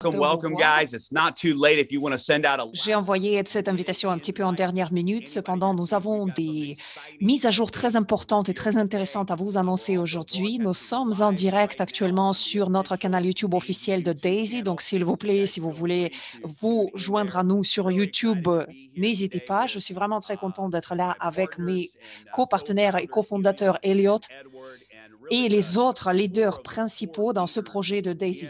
de vous Welcome, voir. guys. It's not too late if you want to send out a J'ai envoyé cette invitation un petit peu en dernière minute. Cependant, nous avons des mises à jour très importantes et très intéressantes à vous annoncer aujourd'hui. Nous sommes en direct actuellement sur notre canal YouTube officiel de Daisy. Donc, s'il vous plaît, si vous voulez vous joindre à nous sur YouTube, n'hésitez pas. Je suis vraiment très content d'être là avec mes copartenaires et cofondateurs Elliot et les autres leaders principaux dans ce projet de Daisy.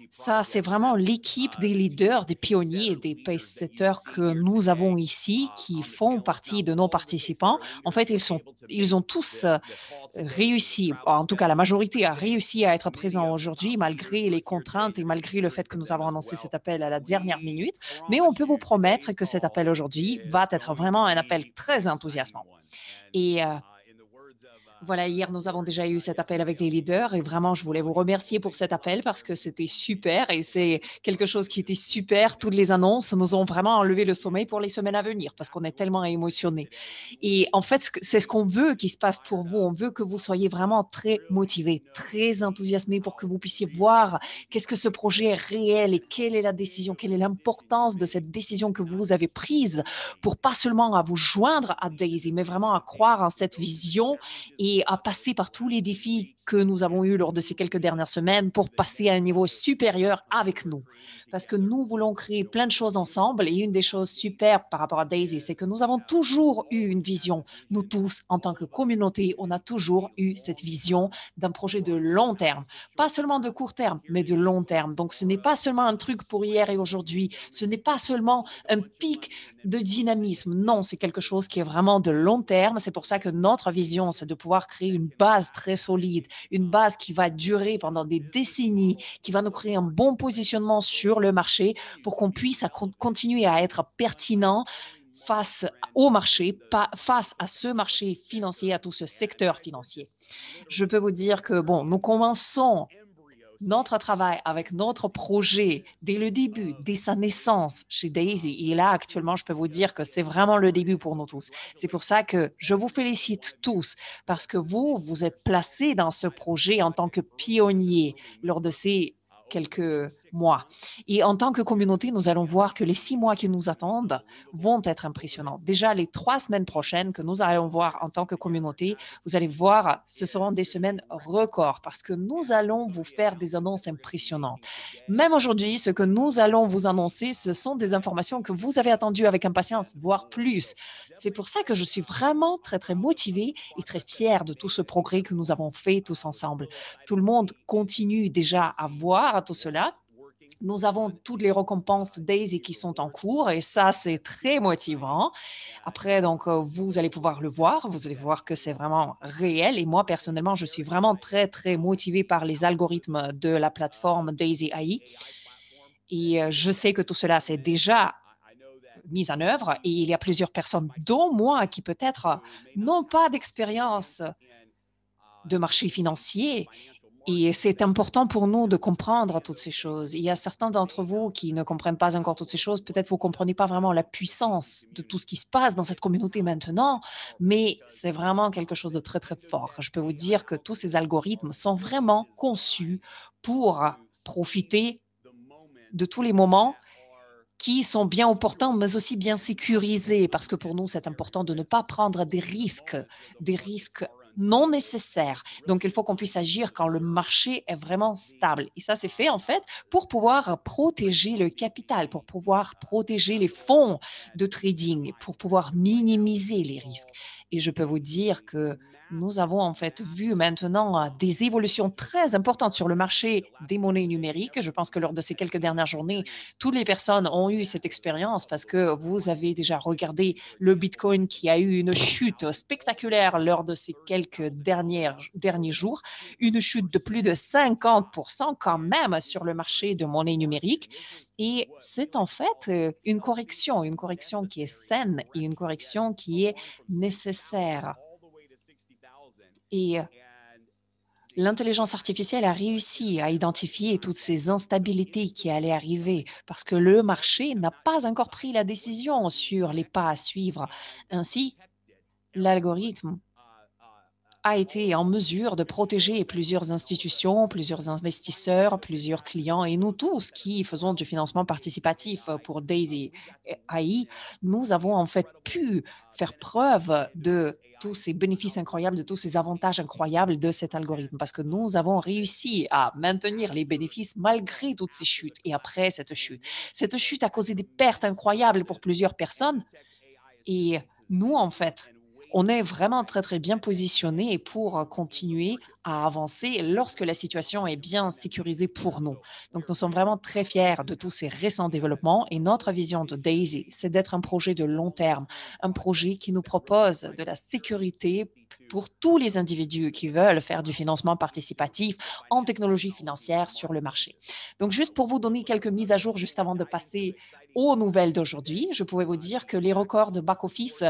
Ça, c'est vraiment l'équipe des leaders, des pionniers et des pace-setters que nous avons ici qui font partie de nos participants. En fait, ils ont tous réussi, en tout cas la majorité a réussi à être présent aujourd'hui malgré les contraintes et malgré le fait que nous avons annoncé cet appel à la dernière minute. Mais on peut vous promettre que cet appel aujourd'hui va être vraiment un appel très enthousiasmant. Et voilà, hier, nous avons déjà eu cet appel avec les leaders et vraiment, je voulais vous remercier pour cet appel parce que c'était super et c'est quelque chose qui était super. Toutes les annonces nous ont vraiment enlevé le sommeil pour les semaines à venir parce qu'on est tellement émotionnés. Et en fait, c'est ce qu'on veut qui se passe pour vous. On veut que vous soyez vraiment très motivés, très enthousiasmés pour que vous puissiez voir qu'est-ce que ce projet est réel et quelle est la décision, quelle est l'importance de cette décision que vous avez prise pour pas seulement à vous joindre à Daisy, mais vraiment à croire en cette vision et à passer par tous les défis que nous avons eus lors de ces quelques dernières semaines pour passer à un niveau supérieur avec nous. Parce que nous voulons créer plein de choses ensemble et une des choses super par rapport à Daisy, c'est que nous avons toujours eu une vision. Nous tous, en tant que communauté, on a toujours eu cette vision d'un projet de long terme. Pas seulement de court terme, mais de long terme. Donc, ce n'est pas seulement un truc pour hier et aujourd'hui. Ce n'est pas seulement un pic de dynamisme. Non, c'est quelque chose qui est vraiment de long terme. C'est pour ça que notre vision, c'est de pouvoir créer une base très solide, une base qui va durer pendant des décennies, qui va nous créer un bon positionnement sur le marché pour qu'on puisse continuer à être pertinent face au marché, face à ce marché financier, à tout ce secteur financier. Je peux vous dire que, bon, nous commençons notre travail avec notre projet dès le début, dès sa naissance chez Daisy. Et là, actuellement, je peux vous dire que c'est vraiment le début pour nous tous. C'est pour ça que je vous félicite tous parce que vous êtes placés dans ce projet en tant que pionniers lors de ces quelques mois. Et en tant que communauté, nous allons voir que les 6 mois qui nous attendent vont être impressionnants. Déjà, les 3 semaines prochaines que nous allons voir en tant que communauté, vous allez voir, ce seront des semaines records parce que nous allons vous faire des annonces impressionnantes. Même aujourd'hui, ce que nous allons vous annoncer, ce sont des informations que vous avez attendues avec impatience, voire plus. C'est pour ça que je suis vraiment très, très motivée et très fière de tout ce progrès que nous avons fait tous ensemble. Tout le monde continue déjà à voir tout cela. Nous avons toutes les récompenses Daisy qui sont en cours et ça, c'est très motivant. Après, donc, vous allez pouvoir le voir. Vous allez voir que c'est vraiment réel. Et moi, personnellement, je suis vraiment très, très motivée par les algorithmes de la plateforme Daisy AI. Et je sais que tout cela, c'est déjà mis en œuvre et il y a plusieurs personnes, dont moi, qui peut-être n'ont pas d'expérience de marché financier. Et c'est important pour nous de comprendre toutes ces choses. Il y a certains d'entre vous qui ne comprennent pas encore toutes ces choses. Peut-être vous ne comprenez pas vraiment la puissance de tout ce qui se passe dans cette communauté maintenant, mais c'est vraiment quelque chose de très, très fort. Je peux vous dire que tous ces algorithmes sont vraiment conçus pour profiter de tous les moments qui sont bien opportuns, mais aussi bien sécurisés, parce que pour nous, c'est important de ne pas prendre des risques non nécessaires. Donc, il faut qu'on puisse agir quand le marché est vraiment stable. Et ça, c'est fait, en fait, pour pouvoir protéger le capital, pour pouvoir protéger les fonds de trading, pour pouvoir minimiser les risques. Et je peux vous dire que nous avons en fait vu maintenant des évolutions très importantes sur le marché des monnaies numériques. Je pense que lors de ces quelques dernières journées, toutes les personnes ont eu cette expérience parce que vous avez déjà regardé le Bitcoin qui a eu une chute spectaculaire lors de ces quelques derniers jours, une chute de plus de 50% quand même sur le marché de monnaie numérique. Et c'est en fait une correction qui est saine et une correction qui est nécessaire. Et l'intelligence artificielle a réussi à identifier toutes ces instabilités qui allaient arriver parce que le marché n'a pas encore pris la décision sur les pas à suivre. Ainsi, l'algorithme a été en mesure de protéger plusieurs institutions, plusieurs investisseurs, plusieurs clients et nous tous qui faisons du financement participatif pour Daisy AI, nous avons en fait pu faire preuve de tous ces bénéfices incroyables, de tous ces avantages incroyables de cet algorithme parce que nous avons réussi à maintenir les bénéfices malgré toutes ces chutes et après cette chute. Cette chute a causé des pertes incroyables pour plusieurs personnes et nous, en fait, on est vraiment très, très bien positionnés pour continuer à avancer lorsque la situation est bien sécurisée pour nous. Donc, nous sommes vraiment très fiers de tous ces récents développements et notre vision de Daisy, c'est d'être un projet de long terme, un projet qui nous propose de la sécurité pour tous les individus qui veulent faire du financement participatif en technologie financière sur le marché. Donc, juste pour vous donner quelques mises à jour juste avant de passer aux nouvelles d'aujourd'hui, je pouvais vous dire que les records de back-office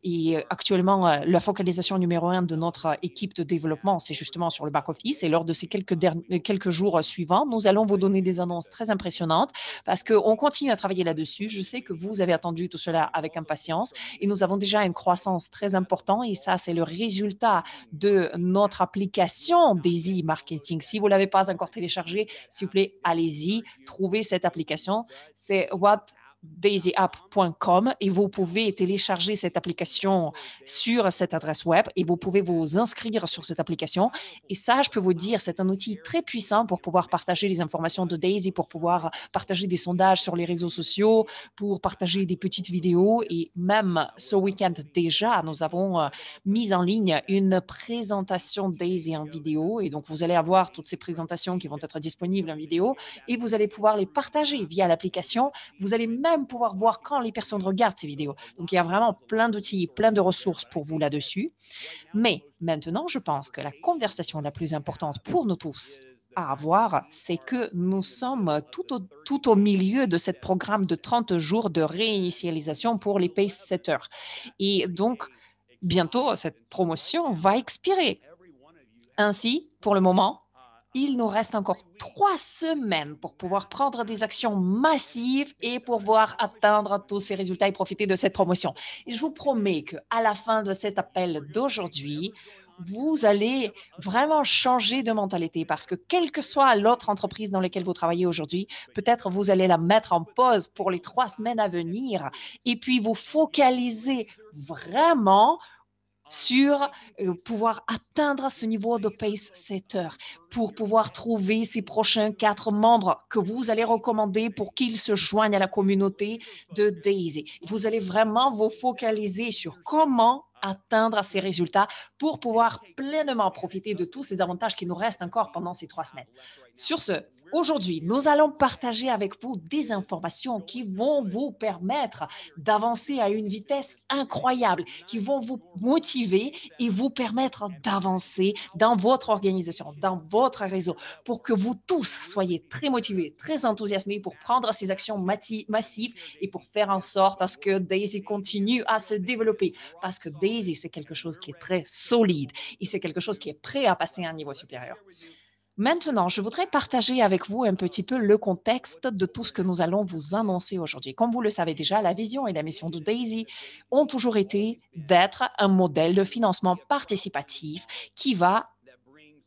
et actuellement, la focalisation numéro un de notre équipe de développement, c'est justement sur le back-office. Et lors de ces quelques jours suivants, nous allons vous donner des annonces très impressionnantes parce qu'on continue à travailler là-dessus. Je sais que vous avez attendu tout cela avec impatience et nous avons déjà une croissance très importante et ça, c'est le résultat de notre application Daisy Marketing. Si vous ne l'avez pas encore téléchargée, s'il vous plaît, allez-y, trouvez cette application. C'est whatdaisyapp.com et vous pouvez télécharger cette application sur cette adresse web et vous pouvez vous inscrire sur cette application. Et ça, je peux vous dire, c'est un outil très puissant pour pouvoir partager les informations de Daisy, pour pouvoir partager des sondages sur les réseaux sociaux, pour partager des petites vidéos. Et même ce week-end déjà, nous avons mis en ligne une présentation Daisy en vidéo. Et donc, vous allez avoir toutes ces présentations qui vont être disponibles en vidéo et vous allez pouvoir les partager via l'application. Vous allez même pouvoir voir quand les personnes regardent ces vidéos. Donc, il y a vraiment plein d'outils, plein de ressources pour vous là-dessus. Mais maintenant, je pense que la conversation la plus importante pour nous tous à avoir, c'est que nous sommes tout au milieu de ce programme de 30 jours de réinitialisation pour les pace setters. Et donc, bientôt, cette promotion va expirer. Ainsi, pour le moment, il nous reste encore 3 semaines pour pouvoir prendre des actions massives et pouvoir atteindre tous ces résultats et profiter de cette promotion. Et je vous promets qu'à la fin de cet appel d'aujourd'hui, vous allez vraiment changer de mentalité parce que quelle que soit l'autre entreprise dans laquelle vous travaillez aujourd'hui, peut-être vous allez la mettre en pause pour les 3 semaines à venir et puis vous focaliser vraiment sur pouvoir atteindre ce niveau de pace setter, pour pouvoir trouver ces prochains 4 membres que vous allez recommander pour qu'ils se joignent à la communauté de Daisy. Vous allez vraiment vous focaliser sur comment atteindre ces résultats pour pouvoir pleinement profiter de tous ces avantages qui nous restent encore pendant ces 3 semaines. Sur ce, aujourd'hui, nous allons partager avec vous des informations qui vont vous permettre d'avancer à une vitesse incroyable, qui vont vous motiver et vous permettre d'avancer dans votre organisation, dans votre réseau, pour que vous tous soyez très motivés, très enthousiasmés pour prendre ces actions massives et pour faire en sorte à ce que Daisy continue à se développer. Parce que Daisy, c'est quelque chose qui est très solide et c'est quelque chose qui est prêt à passer à un niveau supérieur. Maintenant, je voudrais partager avec vous un petit peu le contexte de tout ce que nous allons vous annoncer aujourd'hui. Comme vous le savez déjà, la vision et la mission de Daisy ont toujours été d'être un modèle de financement participatif qui va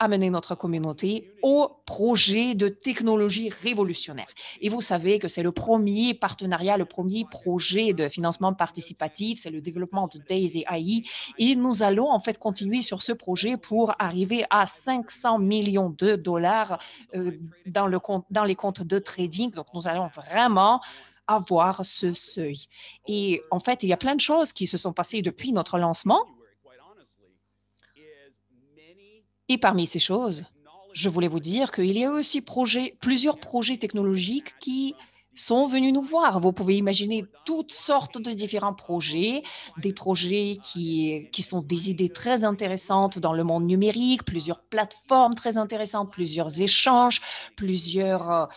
amener notre communauté au projet de technologie révolutionnaire. Et vous savez que c'est le premier partenariat, le premier projet de financement participatif, c'est le développement de Daisy AI. Et nous allons en fait continuer sur ce projet pour arriver à 500 millions de dollars dans les comptes de trading. Donc, nous allons vraiment avoir ce seuil. Et en fait, il y a plein de choses qui se sont passées depuis notre lancement. Et parmi ces choses, je voulais vous dire qu'il y a aussi plusieurs projets technologiques qui sont venus nous voir. Vous pouvez imaginer toutes sortes de différents projets, des projets qui sont des idées très intéressantes dans le monde numérique, plusieurs plateformes très intéressantes, plusieurs échanges, plusieurs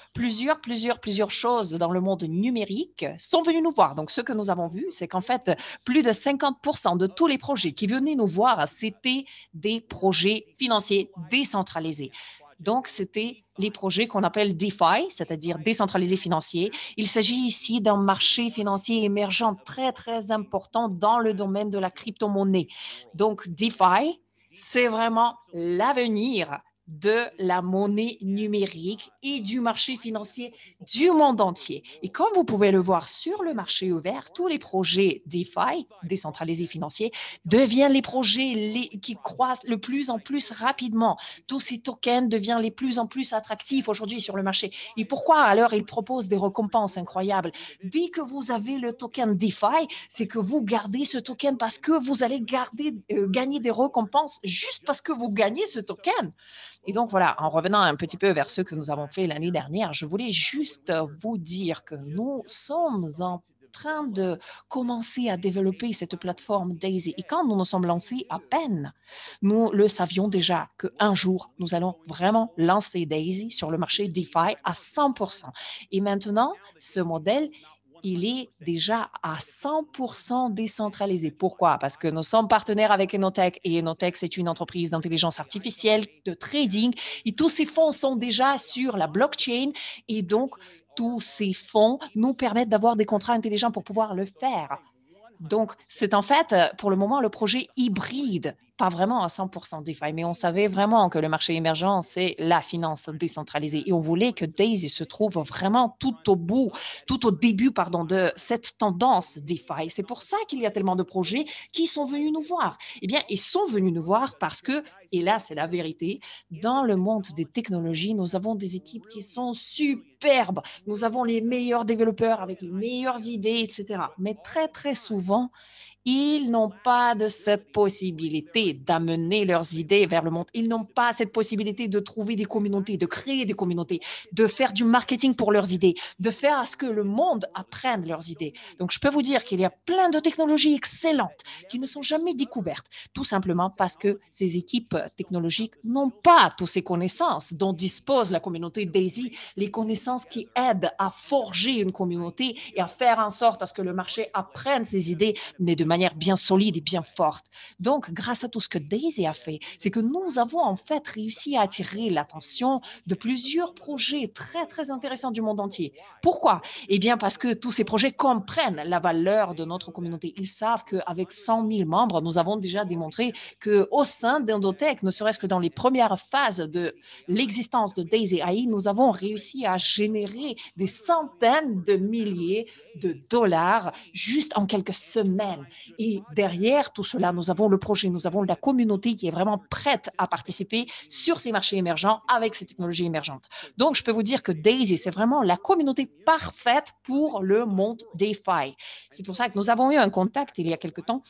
choses dans le monde numérique sont venus nous voir. Donc, ce que nous avons vu, c'est qu'en fait, plus de 50% de tous les projets qui venaient nous voir, c'était des projets financiers décentralisés. Donc, c'était les projets qu'on appelle DeFi, c'est-à-dire décentralisés financiers. Il s'agit ici d'un marché financier émergent très, très important dans le domaine de la crypto-monnaie. Donc, DeFi, C'est vraiment l'avenir de la monnaie numérique et du marché financier du monde entier. Et comme vous pouvez le voir sur le marché ouvert, tous les projets DeFi, décentralisés financiers, deviennent les projets qui croissent le plus en plus rapidement. Tous ces tokens deviennent les plus en plus attractifs aujourd'hui sur le marché. Et pourquoi alors ils proposent des récompenses incroyables? Dès que vous avez le token DeFi, c'est que vous gardez ce token parce que vous allez gagner des récompenses juste parce que vous gagnez ce token. Et donc voilà, en revenant un petit peu vers ce que nous avons fait l'année dernière, je voulais juste vous dire que nous sommes en train de commencer à développer cette plateforme Daisy. Et quand nous nous sommes lancés à peine, nous le savions déjà qu'un jour, nous allons vraiment lancer Daisy sur le marché DeFi à 100%. Et maintenant, ce modèle, il est déjà à 100% décentralisé. Pourquoi? Parce que nous sommes partenaires avec Enotech et Enotech, c'est une entreprise d'intelligence artificielle, de trading et tous ces fonds sont déjà sur la blockchain et donc tous ces fonds nous permettent d'avoir des contrats intelligents pour pouvoir le faire. Donc, c'est en fait, pour le moment, le projet hybride, pas vraiment à 100% DeFi, mais on savait vraiment que le marché émergent, c'est la finance décentralisée et on voulait que Daisy se trouve vraiment tout au début, pardon, de cette tendance DeFi. C'est pour ça qu'il y a tellement de projets qui sont venus nous voir. Eh bien, ils sont venus nous voir parce que, et là, c'est la vérité, dans le monde des technologies, nous avons des équipes qui sont superbes. Nous avons les meilleurs développeurs avec les meilleures idées, etc. Mais très, très souvent, ils n'ont pas de cette possibilité d'amener leurs idées vers le monde. Ils n'ont pas cette possibilité de trouver des communautés, de créer des communautés, de faire du marketing pour leurs idées, de faire à ce que le monde apprenne leurs idées. Donc, je peux vous dire qu'il y a plein de technologies excellentes qui ne sont jamais découvertes, tout simplement parce que ces équipes technologiques n'ont pas toutes ces connaissances dont dispose la communauté Daisy, les connaissances qui aident à forger une communauté et à faire en sorte à ce que le marché apprenne ces idées, mais de manière bien solide et bien forte. Donc, grâce à tout ce que Daisy a fait, c'est que nous avons en fait réussi à attirer l'attention de plusieurs projets très, très intéressants du monde entier. Pourquoi? Eh bien, parce que tous ces projets comprennent la valeur de notre communauté. Ils savent qu'avec 100 000 membres, nous avons déjà démontré qu'au sein d'Endotech, ne serait-ce que dans les premières phases de l'existence de Daisy AI, nous avons réussi à générer des centaines de milliers de dollars juste en quelques semaines. Et derrière tout cela, nous avons le projet, nous avons la communauté qui est vraiment prête à participer sur ces marchés émergents avec ces technologies émergentes. Donc, je peux vous dire que Daisy, c'est vraiment la communauté parfaite pour le monde DeFi. C'est pour ça que nous avons eu un contact il y a quelque temps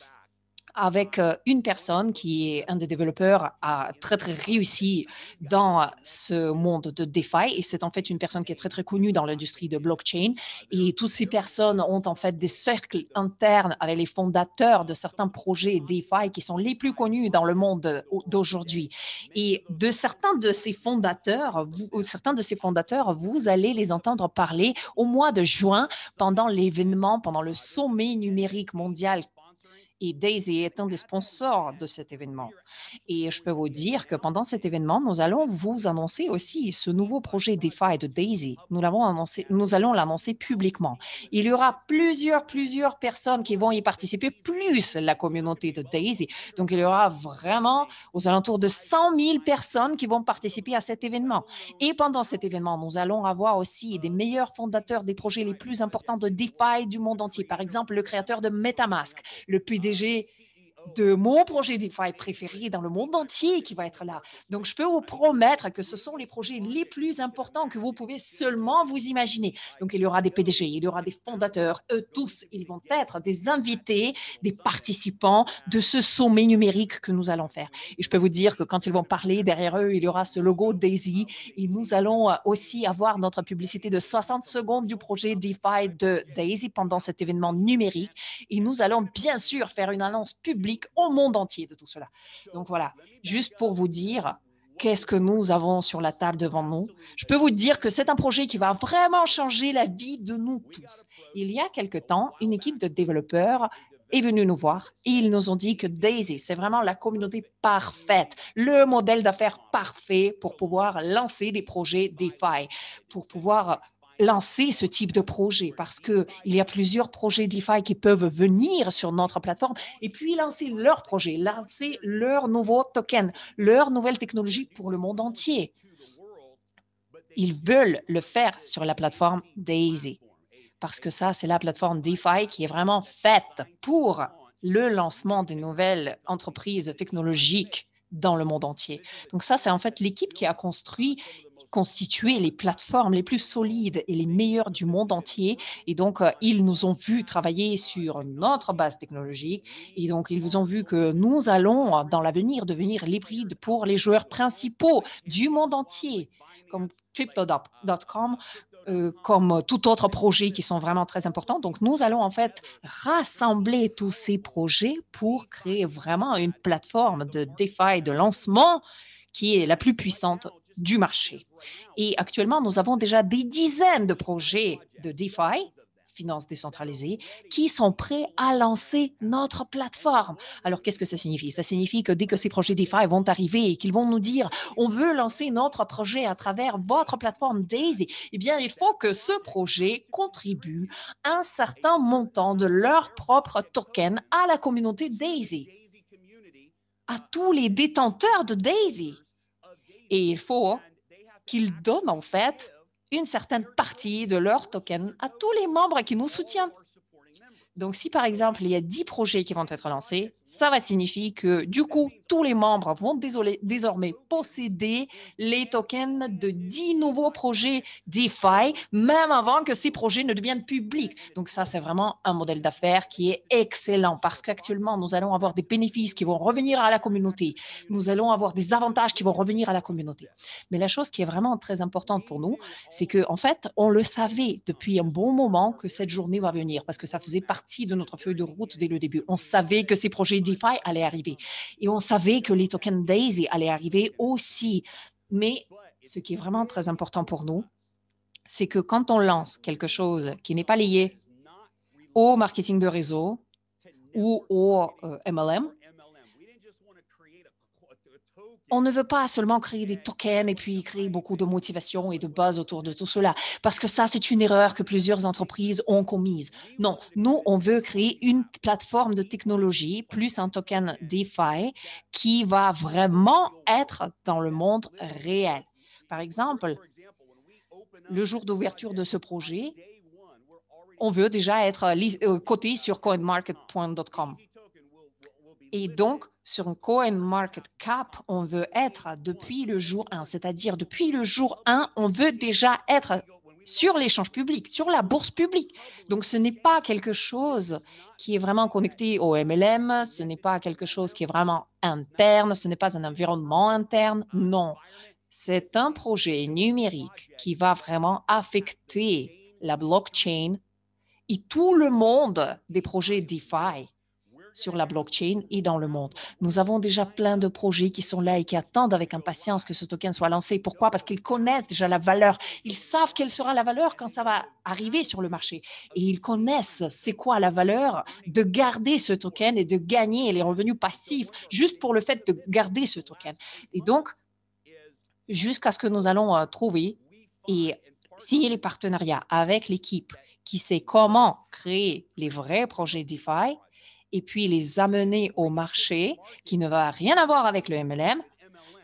avec une personne qui est un des développeurs très, très réussi dans ce monde de DeFi. Et c'est en fait une personne qui est très, très connue dans l'industrie de blockchain. Et toutes ces personnes ont en fait des cercles internes avec les fondateurs de certains projets DeFi qui sont les plus connus dans le monde d'aujourd'hui. Et de certains de ces fondateurs, vous allez les entendre parler au mois de juin pendant l'événement, pendant le sommet numérique mondial et Daisy est un des sponsors de cet événement. Et je peux vous dire que pendant cet événement, nous allons vous annoncer aussi ce nouveau projet DeFi de Daisy. Nous allons l'annoncer publiquement. Il y aura plusieurs personnes qui vont y participer, plus la communauté de Daisy. Donc, il y aura vraiment aux alentours de 100 000 personnes qui vont participer à cet événement. Et pendant cet événement, nous allons avoir aussi des meilleurs fondateurs des projets les plus importants de DeFi du monde entier. Par exemple, le créateur de MetaMask, le PDG de mon projet DeFi préféré dans le monde entier qui va être là. Donc, je peux vous promettre que ce sont les projets les plus importants que vous pouvez seulement vous imaginer. Donc, il y aura des PDG, il y aura des fondateurs, eux tous, ils vont être des invités, des participants de ce sommet numérique que nous allons faire. Et je peux vous dire que quand ils vont parler, derrière eux, il y aura ce logo Daisy et nous allons aussi avoir notre publicité de 60 secondes du projet DeFi de Daisy pendant cet événement numérique. Et nous allons bien sûr faire une annonce publique au monde entier de tout cela. Donc voilà, juste pour vous dire qu'est-ce que nous avons sur la table devant nous. Je peux vous dire que c'est un projet qui va vraiment changer la vie de nous tous. Il y a quelque temps, une équipe de développeurs est venue nous voir et ils nous ont dit que Daisy, c'est vraiment la communauté parfaite, le modèle d'affaires parfait pour pouvoir lancer des projets DeFi, pour pouvoir lancer ce type de projet parce qu'il y a plusieurs projets DeFi qui peuvent venir sur notre plateforme et puis lancer leur projet, lancer leur nouveau token, leur nouvelle technologie pour le monde entier. Ils veulent le faire sur la plateforme Daisy parce que ça, c'est la plateforme DeFi qui est vraiment faite pour le lancement des nouvelles entreprises technologiques dans le monde entier. Donc ça, c'est en fait l'équipe qui a constitué les plateformes les plus solides et les meilleures du monde entier. Et donc, ils nous ont vu travailler sur notre base technologique. Et donc, ils nous ont vu que nous allons, dans l'avenir, devenir l'hybride pour les joueurs principaux du monde entier, comme Crypto.com, comme tout autre projet qui sont vraiment très importants. Donc, nous allons en fait rassembler tous ces projets pour créer vraiment une plateforme de DeFi, de lancement qui est la plus puissante du marché. Et actuellement, nous avons déjà des dizaines de projets de DeFi, finances décentralisées, qui sont prêts à lancer notre plateforme. Alors, qu'est-ce que ça signifie? Ça signifie que dès que ces projets DeFi vont arriver et qu'ils vont nous dire on veut lancer notre projet à travers votre plateforme Daisy, eh bien, il faut que ce projet contribue un certain montant de leur propre token à la communauté Daisy, à tous les détenteurs de Daisy. Et il faut qu'ils donnent en fait une certaine partie de leur token à tous les membres qui nous soutiennent. Donc, si par exemple, il y a 10 projets qui vont être lancés, ça va signifier que du coup, tous les membres vont désormais posséder les tokens de 10 nouveaux projets DeFi, même avant que ces projets ne deviennent publics. Donc, ça, c'est vraiment un modèle d'affaires qui est excellent parce qu'actuellement, nous allons avoir des bénéfices qui vont revenir à la communauté. Nous allons avoir des avantages qui vont revenir à la communauté. Mais la chose qui est vraiment très importante pour nous, c'est qu'en fait, on le savait depuis un bon moment que cette journée va venir parce que ça faisait partie de notre feuille de route dès le début. On savait que ces projets DeFi allaient arriver et on savait que les tokens Daisy allaient arriver aussi. Mais ce qui est vraiment très important pour nous, c'est que quand on lance quelque chose qui n'est pas lié au marketing de réseau ou au MLM, on ne veut pas seulement créer des tokens et puis créer beaucoup de motivation et de buzz autour de tout cela, parce que ça, c'est une erreur que plusieurs entreprises ont commise. Non, nous, on veut créer une plateforme de technologie plus un token DeFi qui va vraiment être dans le monde réel. Par exemple, le jour d'ouverture de ce projet, on veut déjà être coté sur coinmarket.com. Et donc, sur CoinMarketCap, on veut être depuis le jour 1, c'est-à-dire depuis le jour 1, on veut déjà être sur l'échange public, sur la bourse publique. Donc, ce n'est pas quelque chose qui est vraiment connecté au MLM, ce n'est pas quelque chose qui est vraiment interne, ce n'est pas un environnement interne, non. C'est un projet numérique qui va vraiment affecter la blockchain et tout le monde des projets DeFi sur la blockchain et dans le monde. Nous avons déjà plein de projets qui sont là et qui attendent avec impatience que ce token soit lancé. Pourquoi? Parce qu'ils connaissent déjà la valeur. Ils savent quelle sera la valeur quand ça va arriver sur le marché. Et ils connaissent c'est quoi la valeur de garder ce token et de gagner les revenus passifs juste pour le fait de garder ce token. Et donc, jusqu'à ce que nous allons trouver et signer les partenariats avec l'équipe qui sait comment créer les vrais projets DeFi et puis les amener au marché qui ne va rien avoir avec le MLM,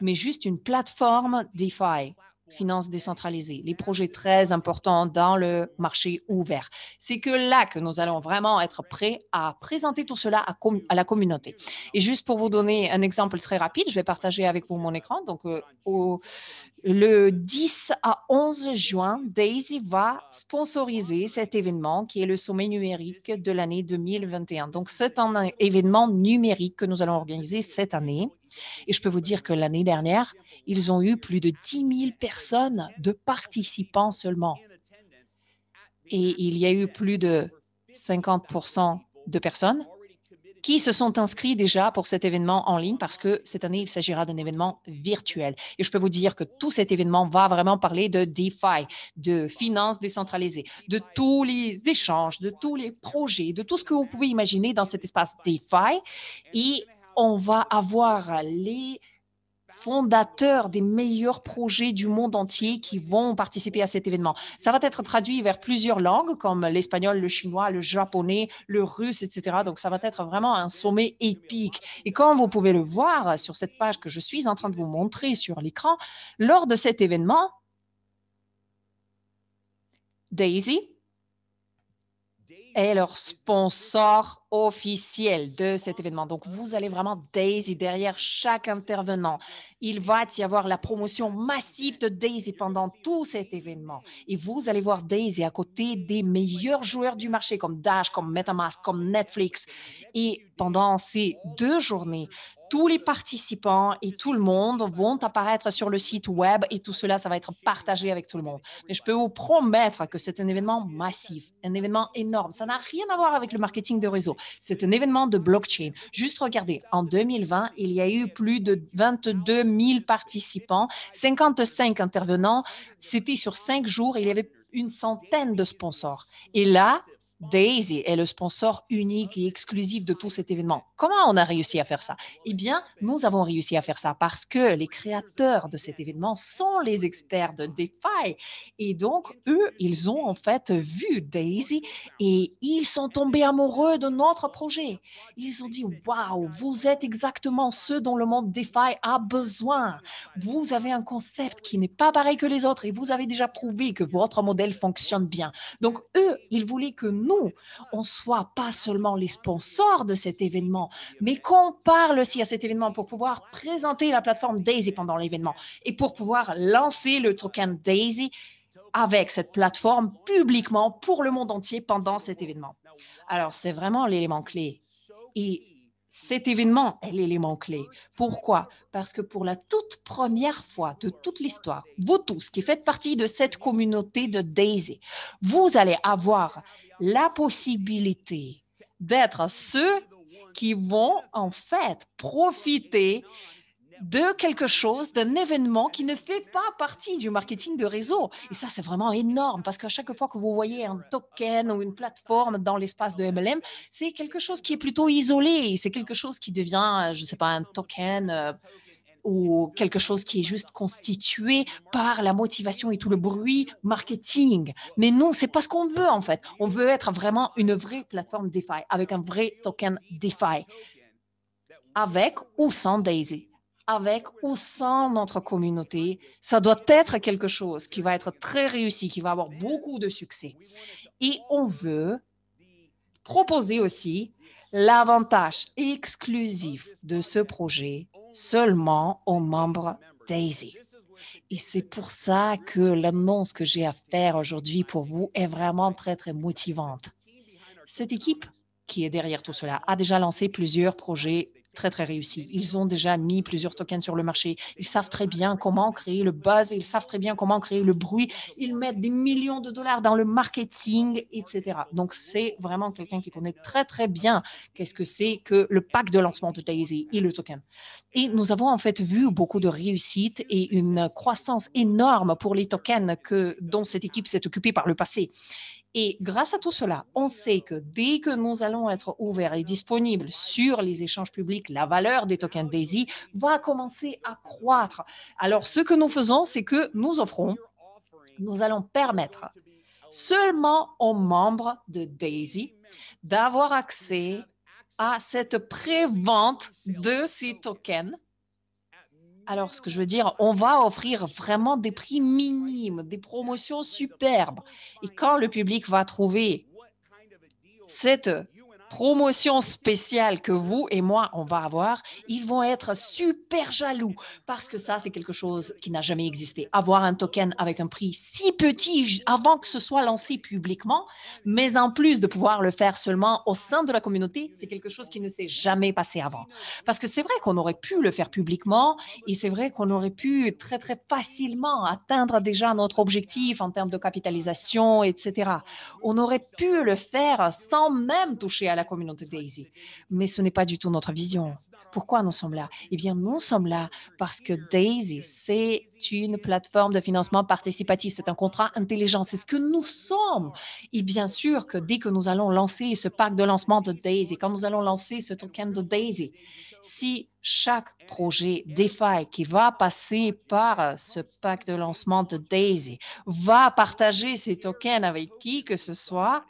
mais juste une plateforme DeFi, finances décentralisées, les projets très importants dans le marché ouvert. C'est que là que nous allons vraiment être prêts à présenter tout cela à la communauté. Et juste pour vous donner un exemple très rapide, je vais partager avec vous mon écran. Donc, le 10 à 11 juin, Daisy va sponsoriser cet événement qui est le sommet numérique de l'année 2021. Donc, c'est un événement numérique que nous allons organiser cette année. Et je peux vous dire que l'année dernière, ils ont eu plus de 10 000 personnes de participants seulement. Et il y a eu plus de 50% de personnes qui se sont inscrits déjà pour cet événement en ligne parce que cette année, il s'agira d'un événement virtuel. Et je peux vous dire que tout cet événement va vraiment parler de DeFi, de finances décentralisées, de tous les échanges, de tous les projets, de tout ce que vous pouvez imaginer dans cet espace DeFi. Et on va avoir les fondateurs des meilleurs projets du monde entier qui vont participer à cet événement. Ça va être traduit vers plusieurs langues comme l'espagnol, le chinois, le japonais, le russe, etc. Donc, ça va être vraiment un sommet épique. Et comme vous pouvez le voir sur cette page que je suis en train de vous montrer sur l'écran, lors de cet événement, Daisy est leur sponsor officiel de cet événement. Donc, vous allez vraiment Daisy derrière chaque intervenant. Il va y avoir la promotion massive de Daisy pendant tout cet événement. Et vous allez voir Daisy à côté des meilleurs joueurs du marché comme Dash, comme MetaMask, comme Netflix. Et pendant ces 2 journées, tous les participants et tout le monde vont apparaître sur le site web et tout cela, ça va être partagé avec tout le monde. Mais je peux vous promettre que c'est un événement massif, un événement énorme. Ça n'a rien à voir avec le marketing de réseau. C'est un événement de blockchain. Juste regardez, en 2020, il y a eu plus de 22 000 participants, 55 intervenants. C'était sur 5 jours, il y avait une centaine de sponsors. Et là, Daisy est le sponsor unique et exclusif de tout cet événement. Comment on a réussi à faire ça? Eh bien, nous avons réussi à faire ça parce que les créateurs de cet événement sont les experts de DeFi. Et donc, eux, ils ont en fait vu Daisy et ils sont tombés amoureux de notre projet. Ils ont dit, waouh, vous êtes exactement ceux dont le monde DeFi a besoin. Vous avez un concept qui n'est pas pareil que les autres et vous avez déjà prouvé que votre modèle fonctionne bien. Donc, eux, ils voulaient que nous, on soit pas seulement les sponsors de cet événement, mais qu'on parle aussi à cet événement pour pouvoir présenter la plateforme Daisy pendant l'événement et pour pouvoir lancer le token Daisy avec cette plateforme publiquement pour le monde entier pendant cet événement. Alors, c'est vraiment l'élément clé. Et cet événement est l'élément clé. Pourquoi? Parce que pour la toute première fois de toute l'histoire, vous tous qui faites partie de cette communauté de Daisy, vous allez avoir la possibilité d'être ceux qui vont en fait profiter de quelque chose, d'un événement qui ne fait pas partie du marketing de réseau. Et ça, c'est vraiment énorme parce qu'à chaque fois que vous voyez un token ou une plateforme dans l'espace de MLM, c'est quelque chose qui est plutôt isolé. C'est quelque chose qui devient, je ne sais pas, un token ou quelque chose qui est juste constitué par la motivation et tout le bruit marketing. Mais nous, c'est pas ce qu'on veut en fait. On veut être vraiment une vraie plateforme DeFi avec un vrai token DeFi, avec ou sans Daisy, avec ou sans notre communauté. Ça doit être quelque chose qui va être très réussi, qui va avoir beaucoup de succès. Et on veut proposer aussi l'avantage exclusif de ce projet seulement aux membres Daisy. Et c'est pour ça que l'annonce que j'ai à faire aujourd'hui pour vous est vraiment très, très motivante. Cette équipe qui est derrière tout cela a déjà lancé plusieurs projets très, très réussis. Ils ont déjà mis plusieurs tokens sur le marché. Ils savent très bien comment créer le buzz, ils savent très bien comment créer le bruit. Ils mettent des millions de dollars dans le marketing, etc. Donc, c'est vraiment quelqu'un qui connaît très, très bien qu'est-ce que c'est que le pack de lancement de Daisy et le token. Et nous avons en fait vu beaucoup de réussites et une croissance énorme pour les tokens dont cette équipe s'est occupée par le passé. Et grâce à tout cela, on sait que dès que nous allons être ouverts et disponibles sur les échanges publics, la valeur des tokens Daisy va commencer à croître. Alors, ce que nous faisons, c'est que nous allons permettre seulement aux membres de Daisy d'avoir accès à cette pré-vente de ces tokens. Alors, ce que je veux dire, on va offrir vraiment des prix minimes, des promotions superbes. Et quand le public va trouver cette promotion spéciale que vous et moi, on va avoir, ils vont être super jaloux parce que ça, c'est quelque chose qui n'a jamais existé. Avoir un token avec un prix si petit avant que ce soit lancé publiquement, mais en plus de pouvoir le faire seulement au sein de la communauté, c'est quelque chose qui ne s'est jamais passé avant. Parce que c'est vrai qu'on aurait pu le faire publiquement et c'est vrai qu'on aurait pu très, très facilement atteindre déjà notre objectif en termes de capitalisation, etc. On aurait pu le faire sans même toucher à la communauté Daisy. Mais ce n'est pas du tout notre vision. Pourquoi nous sommes là? Eh bien, nous sommes là parce que Daisy, c'est une plateforme de financement participatif. C'est un contrat intelligent. C'est ce que nous sommes. Et bien sûr que dès que nous allons lancer ce pack de lancement de Daisy, quand nous allons lancer ce token de Daisy, si chaque projet DeFi qui va passer par ce pack de lancement de Daisy va partager ces tokens avec qui que ce soit,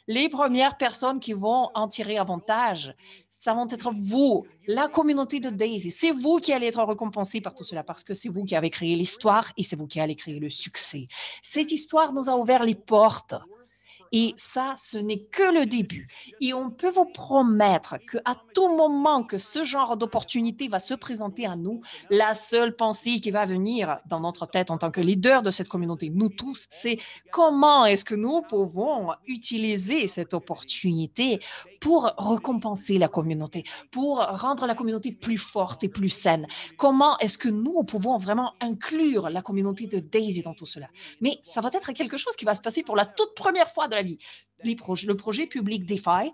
les premières personnes qui vont en tirer avantage, ça vont être vous, la communauté de Daisy. C'est vous qui allez être récompensé par tout cela parce que c'est vous qui avez créé l'histoire et c'est vous qui allez créer le succès. Cette histoire nous a ouvert les portes. Et ça, ce n'est que le début. Et on peut vous promettre qu'à tout moment que ce genre d'opportunité va se présenter à nous, la seule pensée qui va venir dans notre tête en tant que leader de cette communauté, nous tous, c'est comment est-ce que nous pouvons utiliser cette opportunité pour récompenser la communauté, pour rendre la communauté plus forte et plus saine. Comment est-ce que nous pouvons vraiment inclure la communauté de Daisy dans tout cela? Mais ça va être quelque chose qui va se passer pour la toute première fois de la vie. Le projet public DeFi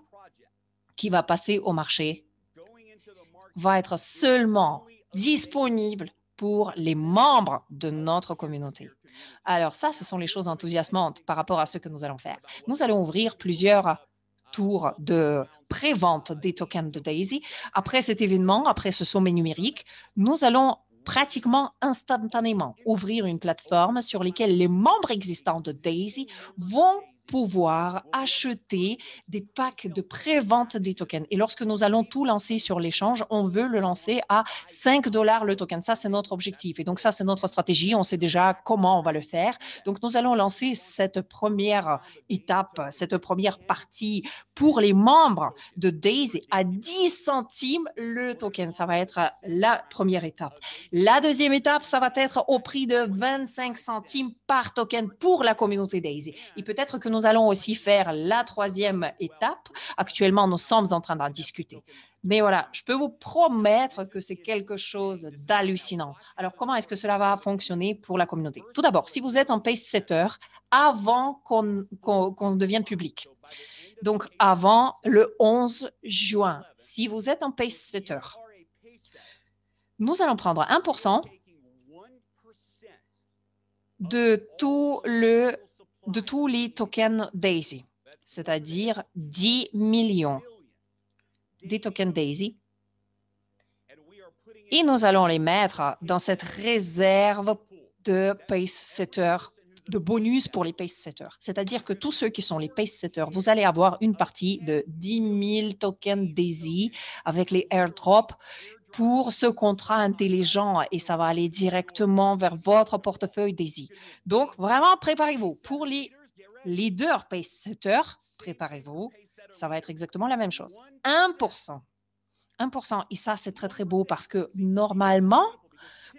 qui va passer au marché va être seulement disponible pour les membres de notre communauté. Alors ça, ce sont les choses enthousiasmantes par rapport à ce que nous allons faire. Nous allons ouvrir plusieurs tours de pré-vente des tokens de Daisy. Après cet événement, après ce sommet numérique, nous allons pratiquement instantanément ouvrir une plateforme sur laquelle les membres existants de Daisy vont pouvoir acheter des packs de pré-vente des tokens. Et lorsque nous allons tout lancer sur l'échange, on veut le lancer à 5 dollars le token. Ça, c'est notre objectif. Et donc, ça, c'est notre stratégie. On sait déjà comment on va le faire. Donc, nous allons lancer cette première étape, cette première partie pour les membres de Daisy à 10 centimes le token. Ça va être la première étape. La deuxième étape, ça va être au prix de 25 centimes par token pour la communauté Daisy. Et peut-être que nous allons aussi faire la troisième étape. Actuellement, nous sommes en train d'en discuter. Mais voilà, je peux vous promettre que c'est quelque chose d'hallucinant. Alors, comment est-ce que cela va fonctionner pour la communauté? Tout d'abord, si vous êtes un pace setter, avant qu'on devienne public, donc avant le 11 juin, si vous êtes un pace setter, nous allons prendre 1% de tous les tokens Daisy, c'est-à-dire 10 millions des tokens Daisy, et nous allons les mettre dans cette réserve de pace setter, de bonus pour les pace setters. C'est-à-dire que tous ceux qui sont les pace setters, vous allez avoir une partie de 10 000 tokens Daisy avec les airdrops pour ce contrat intelligent et ça va aller directement vers votre portefeuille Daisy. Donc, vraiment, préparez-vous. Pour les leaders pace setters, préparez-vous. Ça va être exactement la même chose. 1%. 1%. Et ça, c'est très, très beau parce que normalement,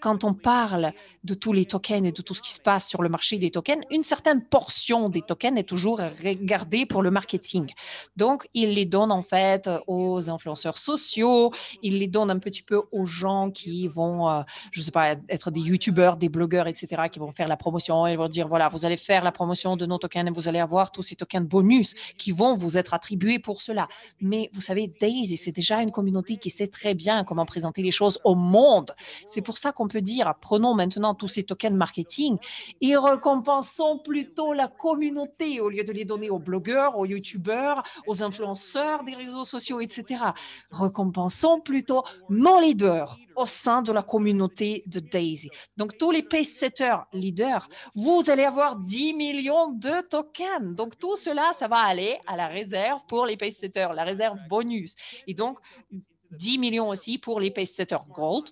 quand on parle de tous les tokens et de tout ce qui se passe sur le marché des tokens, une certaine portion des tokens est toujours regardée pour le marketing. Donc, ils les donnent en fait aux influenceurs sociaux, ils les donnent un petit peu aux gens qui vont, je ne sais pas, être des YouTubeurs, des blogueurs, etc., qui vont faire la promotion. Ils vont dire, voilà, vous allez faire la promotion de nos tokens et vous allez avoir tous ces tokens bonus qui vont vous être attribués pour cela. Mais vous savez, Daisy, c'est déjà une communauté qui sait très bien comment présenter les choses au monde. C'est pour ça qu'on peut dire, prenons maintenant tous ces tokens marketing et récompensons plutôt la communauté au lieu de les donner aux blogueurs, aux youtubeurs, aux influenceurs des réseaux sociaux, etc. Récompensons plutôt nos leaders au sein de la communauté de Daisy. Donc, tous les pace setters leaders, vous allez avoir 10 millions de tokens. Donc, tout cela, ça va aller à la réserve pour les pace setters, la réserve bonus. Et donc, 10 millions aussi pour les pace setters gold.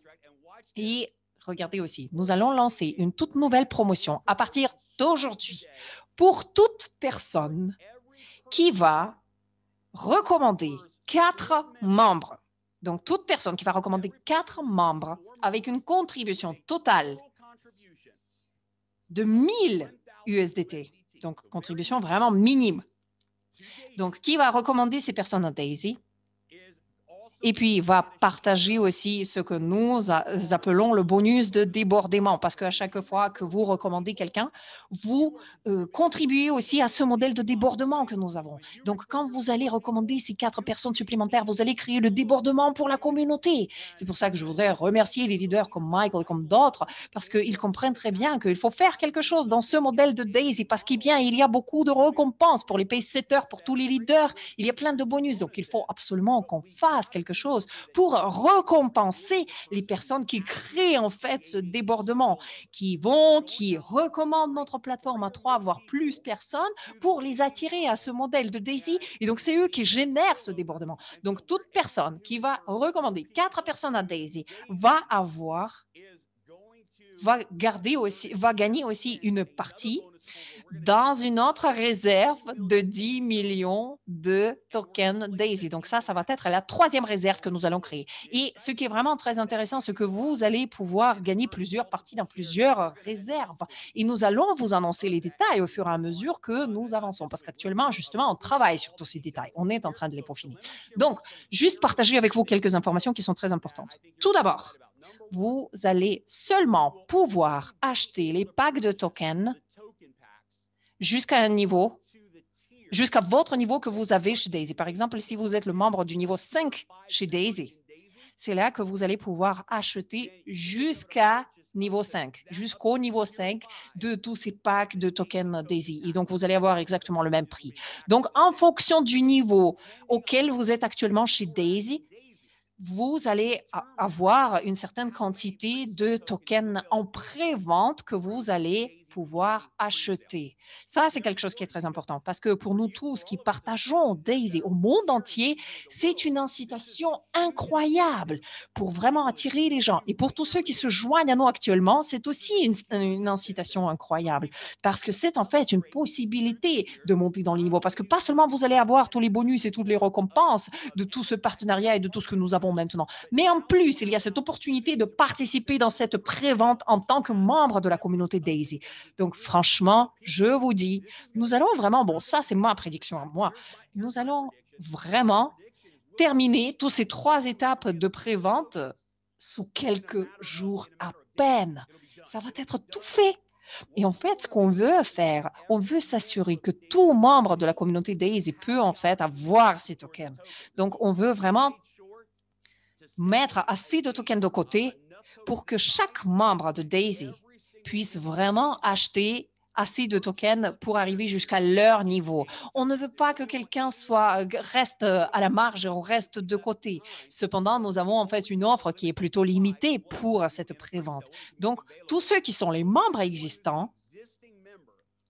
Et regardez aussi, nous allons lancer une toute nouvelle promotion à partir d'aujourd'hui pour toute personne qui va recommander 4 membres. Donc, toute personne qui va recommander 4 membres avec une contribution totale de 1000 USDT. Donc, contribution vraiment minime. Donc, qui va recommander ces personnes à Daisy Et puis, il va partager aussi ce que nous appelons le bonus de débordement, parce qu'à chaque fois que vous recommandez quelqu'un, vous contribuez aussi à ce modèle de débordement que nous avons. Donc, quand vous allez recommander ces 4 personnes supplémentaires, vous allez créer le débordement pour la communauté. C'est pour ça que je voudrais remercier les leaders comme Michael et comme d'autres, parce qu'ils comprennent très bien qu'il faut faire quelque chose dans ce modèle de Daisy, parce qu'il y a beaucoup de récompenses pour les pace-setters, pour tous les leaders, il y a plein de bonus. Donc, il faut absolument qu'on fasse quelque chose pour récompenser les personnes qui créent en fait ce débordement, qui recommandent notre plateforme à 3, voire plus personnes pour les attirer à ce modèle de Daisy. Et donc, c'est eux qui génèrent ce débordement. Donc, toute personne qui va recommander 4 personnes à Daisy va gagner aussi une partie dans une autre réserve de 10 millions de tokens Daisy. Donc ça va être la 3e réserve que nous allons créer. Et ce qui est vraiment très intéressant, c'est que vous allez pouvoir gagner plusieurs parties dans plusieurs réserves. Et nous allons vous annoncer les détails au fur et à mesure que nous avançons. Parce qu'actuellement, justement, on travaille sur tous ces détails. On est en train de les peaufiner. Donc, juste partager avec vous quelques informations qui sont très importantes. Tout d'abord, vous allez seulement pouvoir acheter les packs de tokens jusqu'à un niveau, jusqu'à votre niveau que vous avez chez Daisy. Par exemple, si vous êtes le membre du niveau 5 chez Daisy, c'est là que vous allez pouvoir acheter jusqu'au niveau 5 de tous ces packs de tokens Daisy. Et donc, vous allez avoir exactement le même prix. Donc, en fonction du niveau auquel vous êtes actuellement chez Daisy, vous allez avoir une certaine quantité de tokens en pré-vente que vous allez pouvoir acheter. Ça, c'est quelque chose qui est très important parce que pour nous tous qui partageons Daisy au monde entier, c'est une incitation incroyable pour vraiment attirer les gens. Et pour tous ceux qui se joignent à nous actuellement, c'est aussi une incitation incroyable parce que c'est en fait une possibilité de monter dans le niveau parce que pas seulement vous allez avoir tous les bonus et toutes les récompenses de tout ce partenariat et de tout ce que nous avons maintenant. Mais en plus, il y a cette opportunité de participer dans cette pré-vente en tant que membre de la communauté Daisy. Donc, franchement, je vous dis, nous allons vraiment, bon, ça, c'est ma prédiction à moi, nous allons vraiment terminer toutes ces 3 étapes de pré-vente sous quelques jours à peine. Ça va être tout fait. Et en fait, ce qu'on veut faire, on veut s'assurer que tout membre de la communauté Daisy peut en fait avoir ces tokens. Donc, on veut vraiment mettre assez de tokens de côté pour que chaque membre de Daisy puisse vraiment acheter assez de tokens pour arriver jusqu'à leur niveau. On ne veut pas que quelqu'un reste à la marge ou reste de côté. Cependant, nous avons en fait une offre qui est plutôt limitée pour cette prévente. Donc, tous ceux qui sont les membres existants,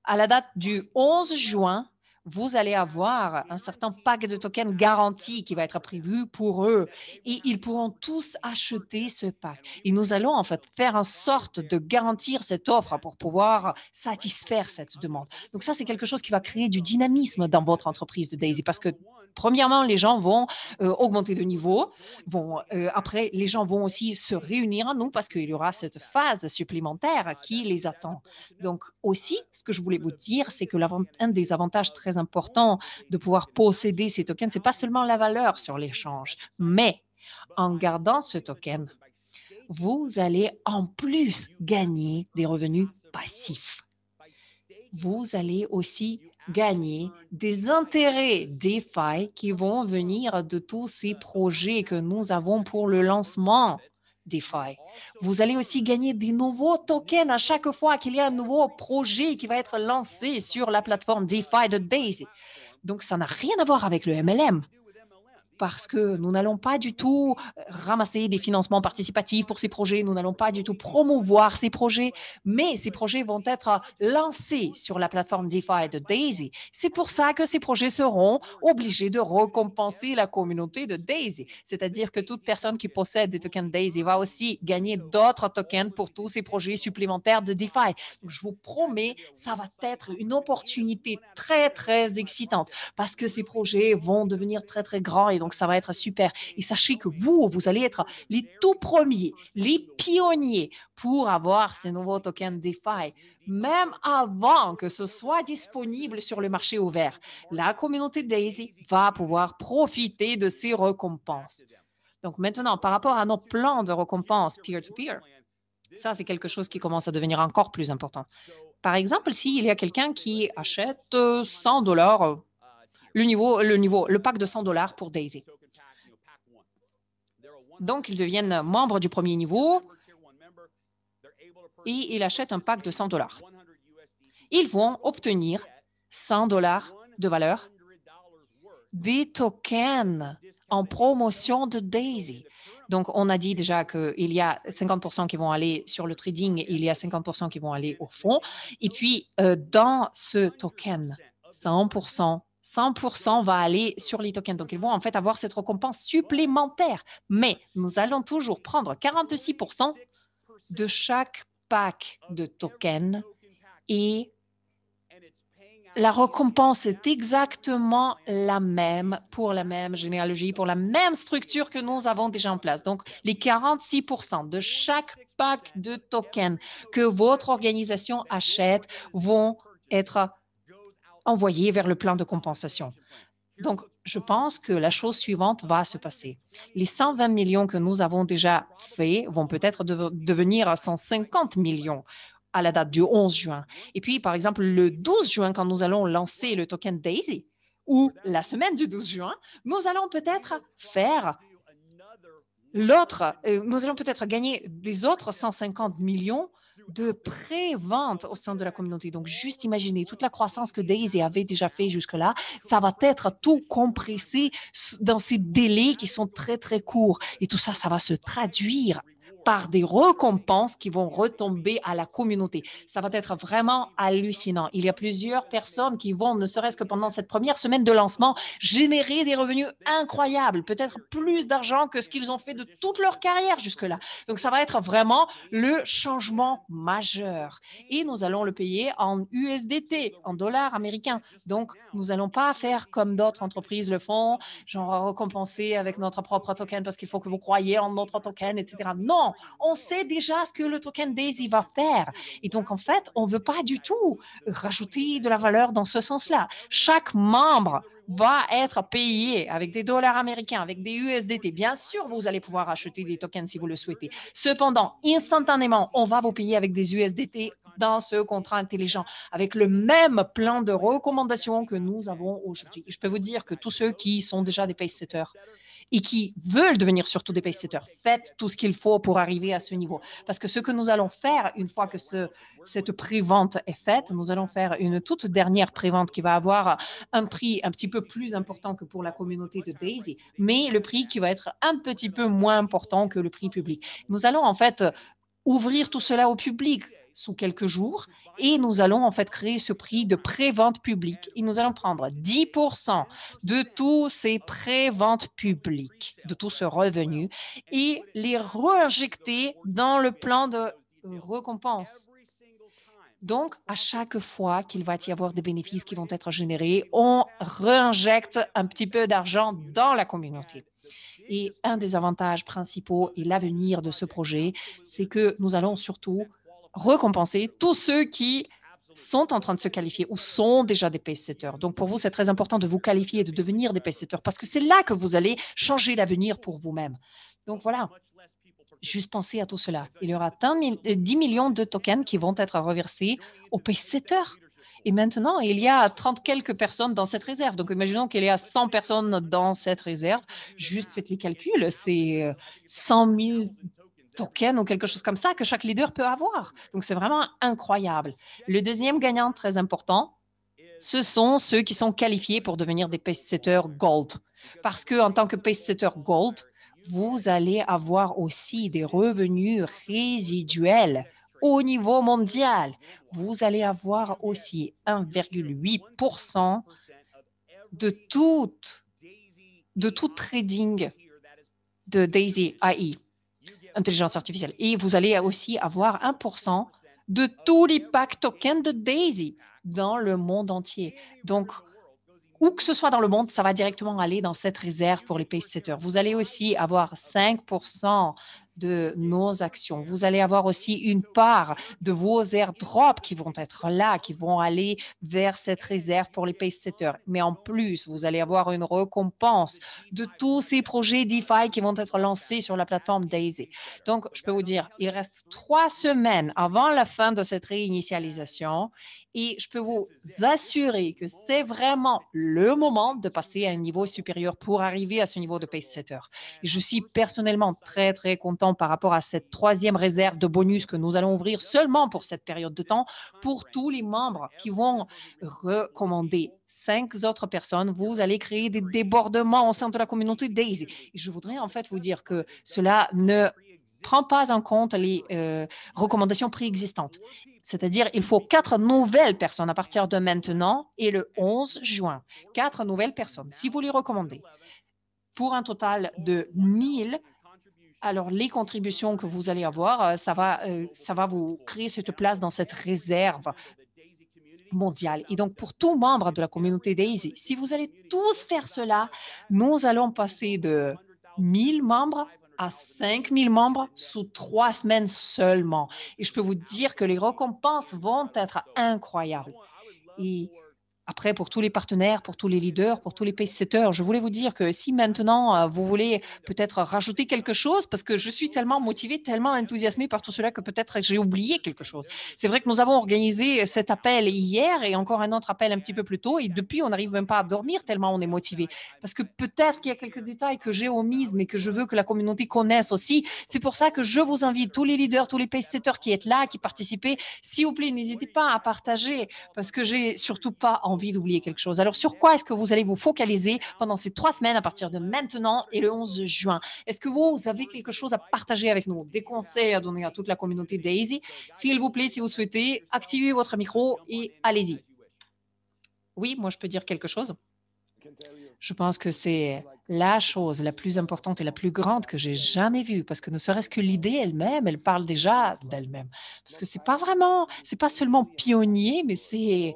à la date du 11 juin, vous allez avoir un certain pack de tokens garanti qui va être prévu pour eux et ils pourront tous acheter ce pack. Et nous allons en fait faire en sorte de garantir cette offre pour pouvoir satisfaire cette demande. Donc ça, c'est quelque chose qui va créer du dynamisme dans votre entreprise de Daisy parce que premièrement, les gens vont augmenter de niveau. Après, les gens vont aussi se réunir à nous parce qu'il y aura cette phase supplémentaire qui les attend. Donc aussi, ce que je voulais vous dire, c'est que un des avantages très importants de pouvoir posséder ces tokens, c'est pas seulement la valeur sur l'échange, mais en gardant ce token, vous allez en plus gagner des revenus passifs. Vous allez aussi gagner des intérêts DeFi qui vont venir de tous ces projets que nous avons pour le lancement DeFi. Vous allez aussi gagner des nouveaux tokens à chaque fois qu'il y a un nouveau projet qui va être lancé sur la plateforme DeFi de Daisy. Donc, ça n'a rien à voir avec le MLM parce que nous n'allons pas du tout ramasser des financements participatifs pour ces projets, nous n'allons pas du tout promouvoir ces projets, mais ces projets vont être lancés sur la plateforme DeFi de Daisy. C'est pour ça que ces projets seront obligés de récompenser la communauté de Daisy. C'est-à-dire que toute personne qui possède des tokens Daisy va aussi gagner d'autres tokens pour tous ces projets supplémentaires de DeFi. Donc, je vous promets, ça va être une opportunité très, très excitante parce que ces projets vont devenir très, très grands et donc ça va être super. Et sachez que vous allez être les tout premiers, les pionniers pour avoir ces nouveaux tokens DeFi, même avant que ce soit disponible sur le marché ouvert. La communauté Daisy va pouvoir profiter de ces récompenses. Donc maintenant, par rapport à nos plans de récompense peer-to-peer, ça, c'est quelque chose qui commence à devenir encore plus important. Par exemple, s'il y a quelqu'un qui achète 100 $, le pack de 100 $ pour Daisy. Donc, ils deviennent membres du premier niveau et ils achètent un pack de 100 $. Ils vont obtenir 100 $ de valeur des tokens en promotion de Daisy. Donc, on a dit déjà qu'il y a 50% qui vont aller sur le trading et il y a 50% qui vont aller au fond. Et puis, dans ce token, 100% va aller sur les tokens. Donc, ils vont en fait avoir cette récompense supplémentaire. Mais nous allons toujours prendre 46% de chaque pack de tokens et la récompense est exactement la même pour la même généalogie, pour la même structure que nous avons déjà en place. Donc, les 46% de chaque pack de tokens que votre organisation achète vont être envoyés vers le plan de compensation. Donc, je pense que la chose suivante va se passer. Les 120 millions que nous avons déjà faits vont peut-être devenir à 150 millions à la date du 11 juin. Et puis, par exemple, le 12 juin, quand nous allons lancer le token Daisy, ou la semaine du 12 juin, nous allons peut-être faire nous allons peut-être gagner des autres 150 millions de pré-vente au sein de la communauté. Donc, juste imaginez toute la croissance que Daisy avait déjà fait jusque-là, ça va être tout compressé dans ces délais qui sont très, très courts. Et tout ça, ça va se traduire par des récompenses qui vont retomber à la communauté. Ça va être vraiment hallucinant. Il y a plusieurs personnes qui vont, ne serait-ce que pendant cette première semaine de lancement, générer des revenus incroyables, peut-être plus d'argent que ce qu'ils ont fait de toute leur carrière jusque-là. Donc, ça va être vraiment le changement majeur. Et nous allons le payer en USDT, en dollars américains. Donc, nous n'allons pas faire comme d'autres entreprises le font, genre récompenser avec notre propre token parce qu'il faut que vous croyiez en notre token, etc. Non, on sait déjà ce que le token Daisy va faire. Et donc, en fait, on ne veut pas du tout rajouter de la valeur dans ce sens-là. Chaque membre va être payé avec des dollars américains, avec des USDT. Bien sûr, vous allez pouvoir acheter des tokens si vous le souhaitez. Cependant, instantanément, on va vous payer avec des USDT dans ce contrat intelligent, avec le même plan de recommandation que nous avons aujourd'hui. Je peux vous dire que tous ceux qui sont déjà des pace-setters et qui veulent devenir surtout des pace-setters, faites tout ce qu'il faut pour arriver à ce niveau. Parce que ce que nous allons faire, une fois que cette pré-vente est faite, nous allons faire une toute dernière pré-vente qui va avoir un prix un petit peu plus important que pour la communauté de Daisy, mais le prix qui va être un petit peu moins important que le prix public. Nous allons en fait ouvrir tout cela au public sous quelques jours et nous allons en fait créer ce prix de pré-vente publique et nous allons prendre 10% de tous ces pré-ventes publiques, de tout ce revenu et les réinjecter dans le plan de récompense. Donc, à chaque fois qu'il va y avoir des bénéfices qui vont être générés, on réinjecte un petit peu d'argent dans la communauté. Et un des avantages principaux et l'avenir de ce projet, c'est que nous allons surtout récompenser tous ceux qui sont en train de se qualifier ou sont déjà des pace-setters. Donc, pour vous, c'est très important de vous qualifier et de devenir des pace-setters parce que c'est là que vous allez changer l'avenir pour vous-même. Donc, voilà, juste pensez à tout cela. Il y aura 10 millions de tokens qui vont être reversés aux pace-setters. Et maintenant, il y a 30 quelques personnes dans cette réserve. Donc, imaginons qu'il y a 100 personnes dans cette réserve. Juste faites les calculs, c'est 100 000 tokens ou quelque chose comme ça que chaque leader peut avoir. Donc, c'est vraiment incroyable. Le deuxième gagnant très important, ce sont ceux qui sont qualifiés pour devenir des pace-setters Gold. Parce qu'en tant que pace-setter Gold, vous allez avoir aussi des revenus résiduels au niveau mondial. Vous allez avoir aussi 1,8% de tout trading de Daisy AI, intelligence artificielle. Et vous allez aussi avoir 1% de tous les packs tokens de Daisy dans le monde entier. Donc, où que ce soit dans le monde, ça va directement aller dans cette réserve pour les pace-setters. Vous allez aussi avoir 5% de nos actions. Vous allez avoir aussi une part de vos airdrops qui vont être là, qui vont aller vers cette réserve pour les pacesetters. Mais en plus, vous allez avoir une récompense de tous ces projets DeFi qui vont être lancés sur la plateforme Daisy. Donc, je peux vous dire, il reste 3 semaines avant la fin de cette réinitialisation et je peux vous assurer que c'est vraiment le moment de passer à un niveau supérieur pour arriver à ce niveau de pacesetter. Je suis personnellement très, très content par rapport à cette troisième réserve de bonus que nous allons ouvrir seulement pour cette période de temps pour tous les membres qui vont recommander 5 autres personnes. Vous allez créer des débordements au sein de la communauté Daisy. Et je voudrais en fait vous dire que cela ne prend pas en compte les recommandations préexistantes. C'est-à-dire, il faut 4 nouvelles personnes à partir de maintenant et le 11 juin. 4 nouvelles personnes, si vous les recommandez, pour un total de 1000. Alors, les contributions que vous allez avoir, ça va vous créer cette place dans cette réserve mondiale. Et donc, pour tout membre de la communauté Daisy, si vous allez tous faire cela, nous allons passer de 1000 membres à 5000 membres sous 3 semaines seulement. Et je peux vous dire que les récompenses vont être incroyables. Et après, pour tous les partenaires, pour tous les leaders, pour tous les pacesetters, je voulais vous dire que si maintenant vous voulez peut-être rajouter quelque chose, parce que je suis tellement motivée, tellement enthousiasmée par tout cela que peut-être j'ai oublié quelque chose. C'est vrai que nous avons organisé cet appel hier et encore un autre appel un petit peu plus tôt et depuis, on n'arrive même pas à dormir tellement on est motivé. Parce que peut-être qu'il y a quelques détails que j'ai omis, mais que je veux que la communauté connaisse aussi. C'est pour ça que je vous invite, tous les leaders, tous les pacesetters qui êtes là, qui participez, s'il vous plaît, n'hésitez pas à partager parce que j'ai surtout pas envie d'oublier quelque chose. Alors, sur quoi est-ce que vous allez vous focaliser pendant ces 3 semaines à partir de maintenant et le 11 juin? Est-ce que vous avez quelque chose à partager avec nous, des conseils à donner à toute la communauté Daisy? S'il vous plaît, si vous souhaitez, activez votre micro et allez-y. Oui, moi, je peux dire quelque chose. Je pense que c'est la chose la plus importante et la plus grande que j'ai jamais vue, parce que ne serait-ce que l'idée elle-même, elle parle déjà d'elle-même. Parce que c'est pas seulement pionnier, mais c'est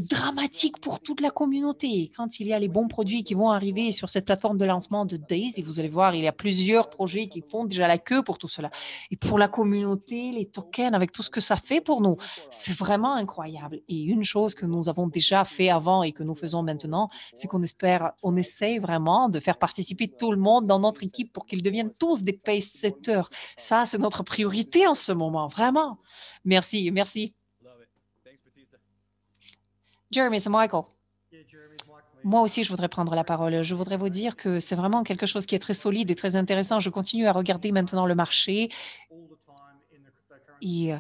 dramatique pour toute la communauté. Quand il y a les bons produits qui vont arriver sur cette plateforme de lancement de Daisy, vous allez voir, il y a plusieurs projets qui font déjà la queue pour tout cela. Et pour la communauté, les tokens, avec tout ce que ça fait pour nous, c'est vraiment incroyable. Et une chose que nous avons déjà fait avant et que nous faisons maintenant, c'est on essaye vraiment de faire participer tout le monde dans notre équipe pour qu'ils deviennent tous des pace setters. Ça, c'est notre priorité en ce moment, vraiment. Merci, merci. Jeremy, c'est Michael. Moi aussi, je voudrais prendre la parole. Je voudrais vous dire que c'est vraiment quelque chose qui est très solide et très intéressant. Je continue à regarder maintenant le marché et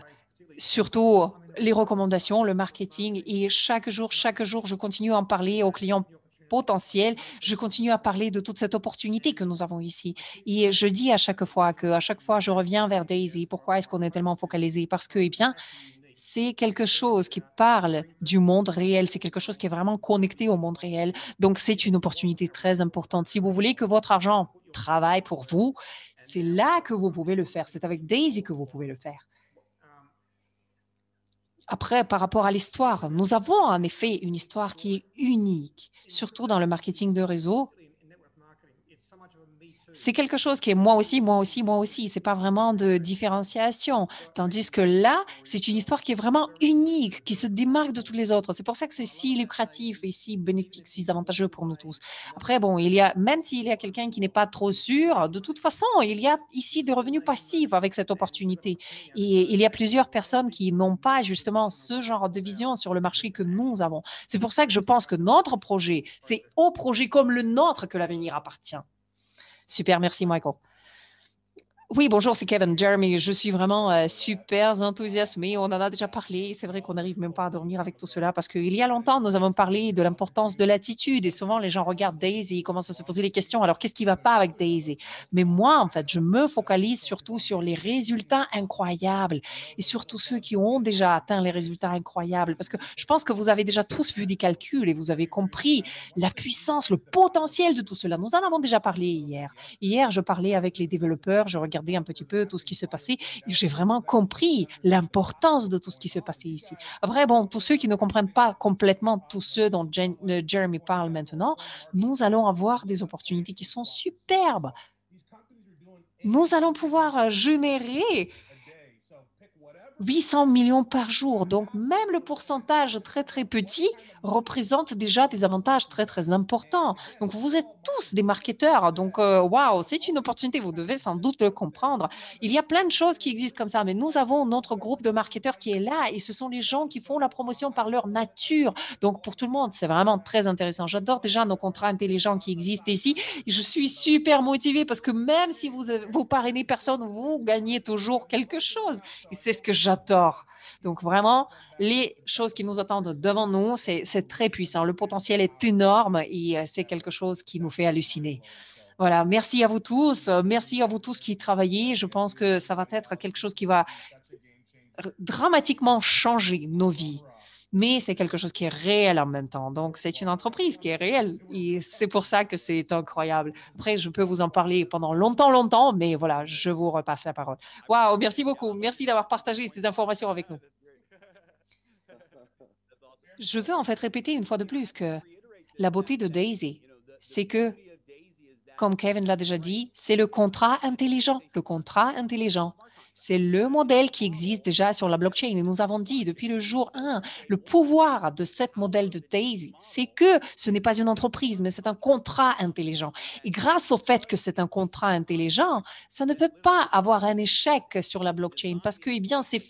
surtout les recommandations, le marketing. Et chaque jour, je continue à en parler aux clients potentiels. Je continue à parler de toute cette opportunité que nous avons ici. Et je dis à chaque fois je reviens vers Daisy. Pourquoi est-ce qu'on est tellement focalisé? Parce que, eh bien, c'est quelque chose qui parle du monde réel. C'est quelque chose qui est vraiment connecté au monde réel. Donc, c'est une opportunité très importante. Si vous voulez que votre argent travaille pour vous, c'est là que vous pouvez le faire. C'est avec Daisy que vous pouvez le faire. Après, par rapport à l'histoire, nous avons en effet une histoire qui est unique, surtout dans le marketing de réseau. C'est quelque chose qui est moi aussi, moi aussi, moi aussi. C'est pas vraiment de différenciation. Tandis que là, c'est une histoire qui est vraiment unique, qui se démarque de toutes les autres. C'est pour ça que c'est si lucratif et si bénéfique, si avantageux pour nous tous. Après, bon, même s'il y a quelqu'un qui n'est pas trop sûr, de toute façon, il y a ici des revenus passifs avec cette opportunité. Et il y a plusieurs personnes qui n'ont pas justement ce genre de vision sur le marché que nous avons. C'est pour ça que je pense que notre projet, c'est au projet comme le nôtre que l'avenir appartient. Super, merci Michael. Oui, bonjour, c'est Kevin. Jeremy, je suis vraiment super enthousiasmée. On en a déjà parlé. C'est vrai qu'on n'arrive même pas à dormir avec tout cela parce qu'il y a longtemps, nous avons parlé de l'importance de l'attitude et souvent les gens regardent Daisy et commencent à se poser les questions. Alors, qu'est-ce qui ne va pas avec Daisy? Mais moi, en fait, je me focalise surtout sur les résultats incroyables et surtout ceux qui ont déjà atteint les résultats incroyables parce que je pense que vous avez déjà tous vu des calculs et vous avez compris la puissance, le potentiel de tout cela. Nous en avons déjà parlé hier. Hier, je parlais avec les développeurs, je regardais un petit peu tout ce qui se passait et j'ai vraiment compris l'importance de tout ce qui se passait ici. Après, bon, tous ceux qui ne comprennent pas complètement tout ce dont Jeremy parle maintenant, nous allons avoir des opportunités qui sont superbes. nous allons pouvoir générer 800 millions par jour. Donc, même le pourcentage très, très petit représente déjà des avantages très, très importants. Donc, vous êtes tous des marketeurs. Donc, waouh, c'est une opportunité. Vous devez sans doute le comprendre. Il y a plein de choses qui existent comme ça, mais nous avons notre groupe de marketeurs qui est là et ce sont les gens qui font la promotion par leur nature. Donc, pour tout le monde, c'est vraiment très intéressant. J'adore déjà nos contrats intelligents qui existent ici. Je suis super motivée parce que même si vous parrainez personne, vous gagnez toujours quelque chose. Et c'est ce que j'adore. Donc vraiment, les choses qui nous attendent devant nous, c'est très puissant. Le potentiel est énorme et c'est quelque chose qui nous fait halluciner. Voilà, merci à vous tous. Merci à vous tous qui travaillez. Je pense que ça va être quelque chose qui va dramatiquement changer nos vies. Mais c'est quelque chose qui est réel en même temps. Donc, c'est une entreprise qui est réelle et c'est pour ça que c'est incroyable. Après, je peux vous en parler pendant longtemps, longtemps, mais voilà, je vous repasse la parole. Waouh, merci beaucoup. Merci d'avoir partagé ces informations avec nous. Je veux en fait répéter une fois de plus que la beauté de Daisy, c'est que, comme Kevin l'a déjà dit, c'est le contrat intelligent. Le contrat intelligent, c'est le modèle qui existe déjà sur la blockchain. Et nous avons dit depuis le jour 1, le pouvoir de cette modèle de Daisy, c'est que ce n'est pas une entreprise, mais c'est un contrat intelligent. Et grâce au fait que c'est un contrat intelligent, ça ne peut pas avoir un échec sur la blockchain parce que, eh bien, c'est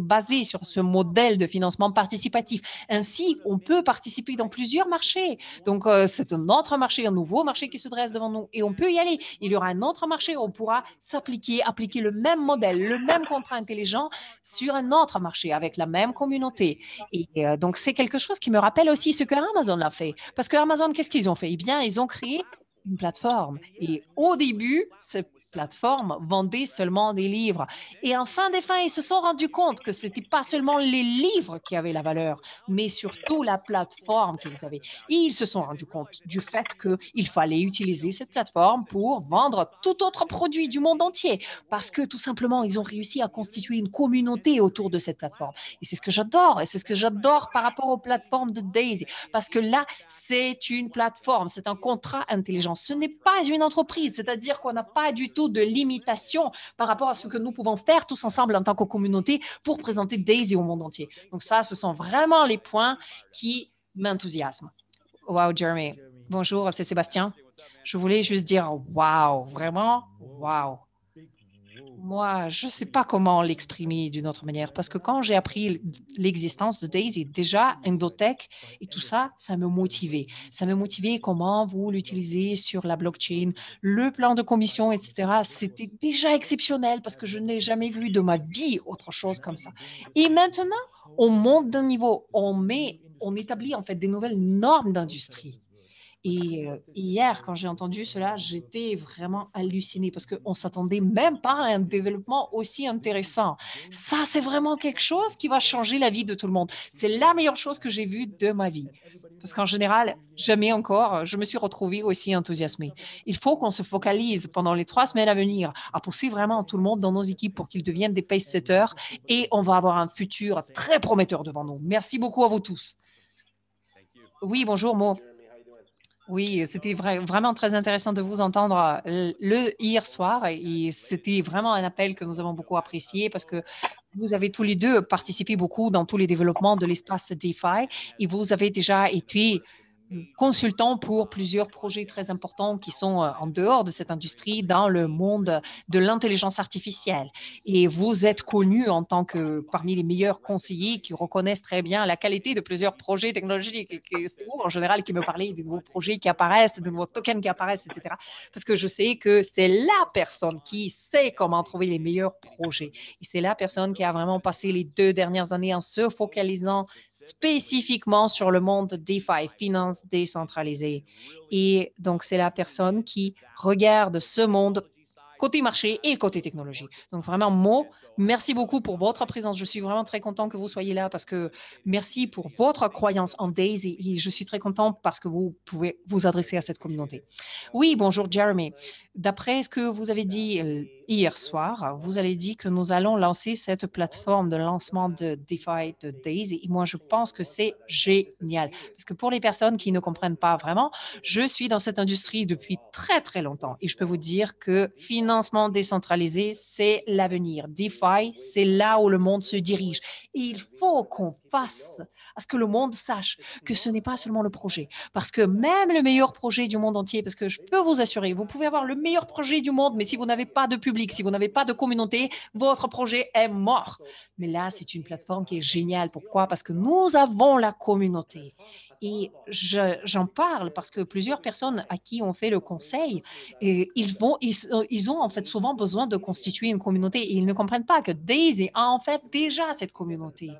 basé sur ce modèle de financement participatif. Ainsi, on peut participer dans plusieurs marchés. Donc, c'est un autre marché, un nouveau marché qui se dresse devant nous et on peut y aller. Il y aura un autre marché, on pourra appliquer le même modèle, le même contrat intelligent sur un autre marché avec la même communauté. Et donc, c'est quelque chose qui me rappelle aussi ce que Amazon a fait. Parce que Amazon, qu'est-ce qu'ils ont fait? Eh bien, ils ont créé une plateforme. Et au début, cette plateforme vendait seulement des livres. Et en fin des fins, ils se sont rendus compte que ce n'était pas seulement les livres qui avaient la valeur, mais surtout la plateforme qu'ils avaient. Et ils se sont rendus compte du fait qu'il fallait utiliser cette plateforme pour vendre tout autre produit du monde entier. Parce que tout simplement, ils ont réussi à constituer une communauté autour de cette plateforme. Et c'est ce que j'adore. Et c'est ce que j'adore par rapport aux plateformes de Daisy. Parce que là, c'est une plateforme, c'est un contrat intelligent. Ce n'est pas une entreprise, c'est-à-dire qu'on n'a pas du tout de limitation par rapport à ce que nous pouvons faire tous ensemble en tant que communauté pour présenter Daisy au monde entier. Donc ça, ce sont vraiment les points qui m'enthousiasment. Wow, Jeremy. Bonjour, c'est Sébastien. Je voulais juste dire wow, vraiment wow. Moi, je ne sais pas comment l'exprimer d'une autre manière parce que quand j'ai appris l'existence de Daisy, déjà, Endotech et tout ça, ça me motivait. Ça me motivait comment vous l'utilisez sur la blockchain, le plan de commission, etc. C'était déjà exceptionnel parce que je n'ai jamais vu de ma vie autre chose comme ça. Et maintenant, on monte d'un niveau, on établit en fait des nouvelles normes d'industrie. Et hier, quand j'ai entendu cela, j'étais vraiment hallucinée parce qu'on ne s'attendait même pas à un développement aussi intéressant. Ça, c'est vraiment quelque chose qui va changer la vie de tout le monde. C'est la meilleure chose que j'ai vue de ma vie. Parce qu'en général, jamais encore, je me suis retrouvée aussi enthousiasmée. Il faut qu'on se focalise pendant les 3 semaines à venir à pousser vraiment tout le monde dans nos équipes pour qu'ils deviennent des pace-setters et on va avoir un futur très prometteur devant nous. Merci beaucoup à vous tous. Oui, bonjour, Mo. Oui, c'était vraiment très intéressant de vous entendre hier soir et c'était vraiment un appel que nous avons beaucoup apprécié parce que vous avez tous les deux participé beaucoup dans tous les développements de l'espace DeFi et vous avez déjà été consultant pour plusieurs projets très importants qui sont en dehors de cette industrie dans le monde de l'intelligence artificielle. Et vous êtes connu en tant que parmi les meilleurs conseillers qui reconnaissent très bien la qualité de plusieurs projets technologiques. Et c'est vous, en général, qui me parlez des nouveaux projets qui apparaissent, de nouveaux tokens qui apparaissent, etc. Parce que je sais que c'est la personne qui sait comment trouver les meilleurs projets. Et c'est la personne qui a vraiment passé les 2 dernières années en se focalisant spécifiquement sur le monde DeFi, finance décentralisée. Et donc, c'est la personne qui regarde ce monde côté marché et côté technologie. Donc, vraiment, Mo, merci beaucoup pour votre présence. Je suis vraiment très content que vous soyez là parce que merci pour votre croyance en Daisy et je suis très content parce que vous pouvez vous adresser à cette communauté. Oui, bonjour, Jeremy. D'après ce que vous avez dit hier soir, vous avez dit que nous allons lancer cette plateforme de lancement de DeFi de Daisy. Et moi, je pense que c'est génial. Parce que pour les personnes qui ne comprennent pas vraiment, je suis dans cette industrie depuis très, très longtemps. Et je peux vous dire que finance financement décentralisé, c'est l'avenir. DeFi, c'est là où le monde se dirige. Et il faut qu'on fasse à ce que le monde sache que ce n'est pas seulement le projet. Parce que même le meilleur projet du monde entier, parce que je peux vous assurer, vous pouvez avoir le meilleur projet du monde, mais si vous n'avez pas de public, si vous n'avez pas de communauté, votre projet est mort. Mais là, c'est une plateforme qui est géniale. Pourquoi? Parce que nous avons la communauté. Et j'en parle parce que plusieurs personnes à qui on fait le conseil, et ils ont en fait souvent besoin de constituer une communauté et ils ne comprennent pas que Daisy a en fait déjà cette communauté.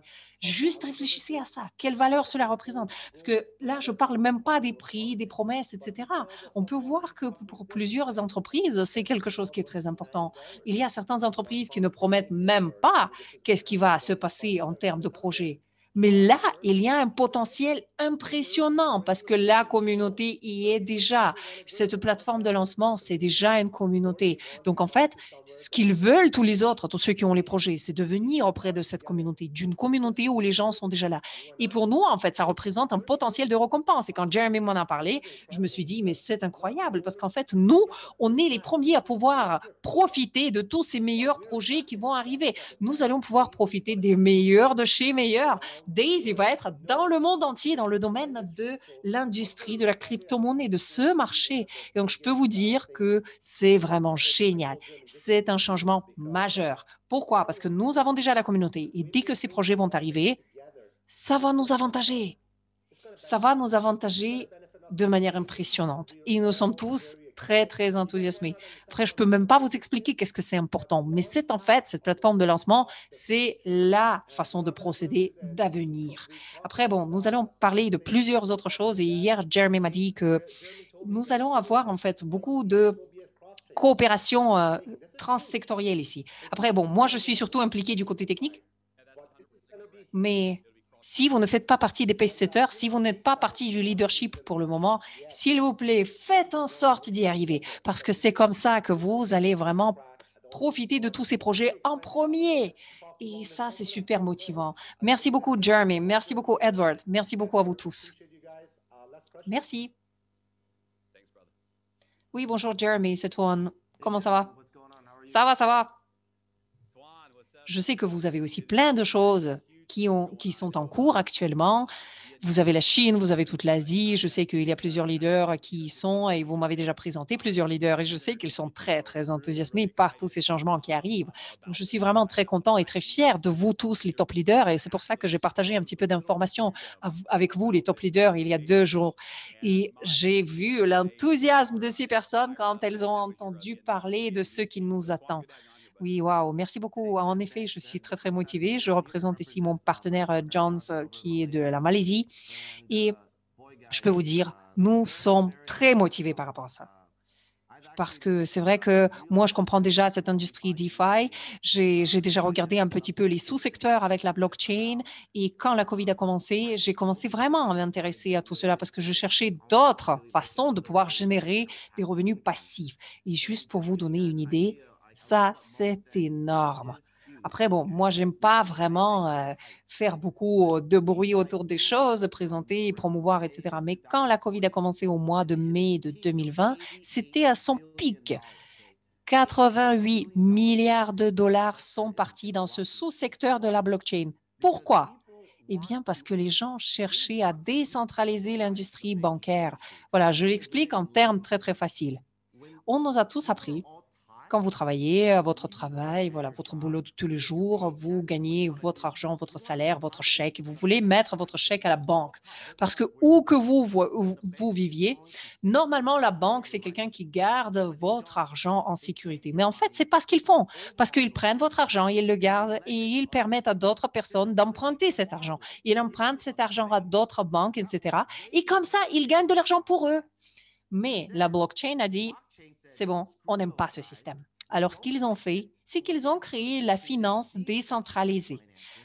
Juste réfléchissez à ça. Quelle valeur cela représente? Parce que là, je ne parle même pas des prix, des promesses, etc. On peut voir que pour plusieurs entreprises, c'est quelque chose qui est très important. Il y a certaines entreprises qui ne promettent même pas qu'est-ce qui va se passer en termes de projet. Mais là, il y a un potentiel impressionnant parce que la communauté y est déjà. Cette plateforme de lancement, c'est déjà une communauté. Donc, en fait, ce qu'ils veulent, tous les autres, tous ceux qui ont les projets, c'est de venir auprès de cette communauté, d'une communauté où les gens sont déjà là. Et pour nous, en fait, ça représente un potentiel de récompense. Et quand Jeremy m'en a parlé, je me suis dit, mais c'est incroyable parce qu'en fait, nous, on est les premiers à pouvoir profiter de tous ces meilleurs projets qui vont arriver. Nous allons pouvoir profiter des meilleurs de chez meilleurs. Daisy va être dans le monde entier, dans le domaine de l'industrie, de la crypto-monnaie, de ce marché. Et donc, je peux vous dire que c'est vraiment génial. C'est un changement majeur. Pourquoi? Parce que nous avons déjà la communauté et dès que ces projets vont arriver, ça va nous avantager. Ça va nous avantager de manière impressionnante. Et nous sommes tous très, très enthousiasmés. Après, je ne peux même pas vous expliquer qu'est-ce que c'est important, mais c'est en fait, cette plateforme de lancement, c'est la façon de procéder d'avenir. Après, bon, nous allons parler de plusieurs autres choses et hier, Jeremy m'a dit que nous allons avoir en fait beaucoup de coopération transsectorielle ici. Après, bon, moi, je suis surtout impliquée du côté technique, mais si vous ne faites pas partie des pace-setters, si vous n'êtes pas partie du leadership pour le moment, s'il vous plaît, faites en sorte d'y arriver parce que c'est comme ça que vous allez vraiment profiter de tous ces projets en premier. Et ça, c'est super motivant. Merci beaucoup, Jeremy. Merci beaucoup, Edward. Merci beaucoup à vous tous. Merci. Oui, bonjour, Jeremy, c'est toi. Comment ça va? Ça va, ça va. Je sais que vous avez aussi plein de choses qui sont en cours actuellement. Vous avez la Chine, vous avez toute l'Asie. Je sais qu'il y a plusieurs leaders qui y sont et vous m'avez déjà présenté plusieurs leaders et je sais qu'ils sont très, très enthousiasmés par tous ces changements qui arrivent. Donc, je suis vraiment très content et très fier de vous tous, les top leaders. Et c'est pour ça que j'ai partagé un petit peu d'informations avec vous, les top leaders, il y a 2 jours. Et j'ai vu l'enthousiasme de ces personnes quand elles ont entendu parler de ce qui nous attend. Oui, waouh, merci beaucoup. En effet, je suis très, très motivée. Je représente ici mon partenaire Jones, qui est de la Malaisie. Et je peux vous dire, nous sommes très motivés par rapport à ça. Parce que c'est vrai que moi, je comprends déjà cette industrie DeFi. J'ai déjà regardé un petit peu les sous-secteurs avec la blockchain. Et quand la COVID a commencé, j'ai commencé vraiment à m'intéresser à tout cela parce que je cherchais d'autres façons de pouvoir générer des revenus passifs. Et juste pour vous donner une idée, ça, c'est énorme. Après, bon, moi, j'aime pas vraiment faire beaucoup de bruit autour des choses, présenter, promouvoir, etc. Mais quand la COVID a commencé au mois de mai de 2020, c'était à son pic. 88 milliards de dollars sont partis dans ce sous-secteur de la blockchain. Pourquoi? Eh bien, parce que les gens cherchaient à décentraliser l'industrie bancaire. Voilà, je l'explique en termes très, très faciles. On nous a tous appris quand vous travaillez à votre travail, voilà, votre boulot de tous les jours, vous gagnez votre argent, votre salaire, votre chèque, et vous voulez mettre votre chèque à la banque. Parce que où que vous viviez, normalement, la banque, c'est quelqu'un qui garde votre argent en sécurité. Mais en fait, c'est pas ce qu'ils font. Parce qu'ils prennent votre argent, ils le gardent et ils permettent à d'autres personnes d'emprunter cet argent. Ils empruntent cet argent à d'autres banques, etc. Et comme ça, ils gagnent de l'argent pour eux. Mais la blockchain a dit, c'est bon, on n'aime pas ce système. Alors, ce qu'ils ont fait, c'est qu'ils ont créé la finance décentralisée,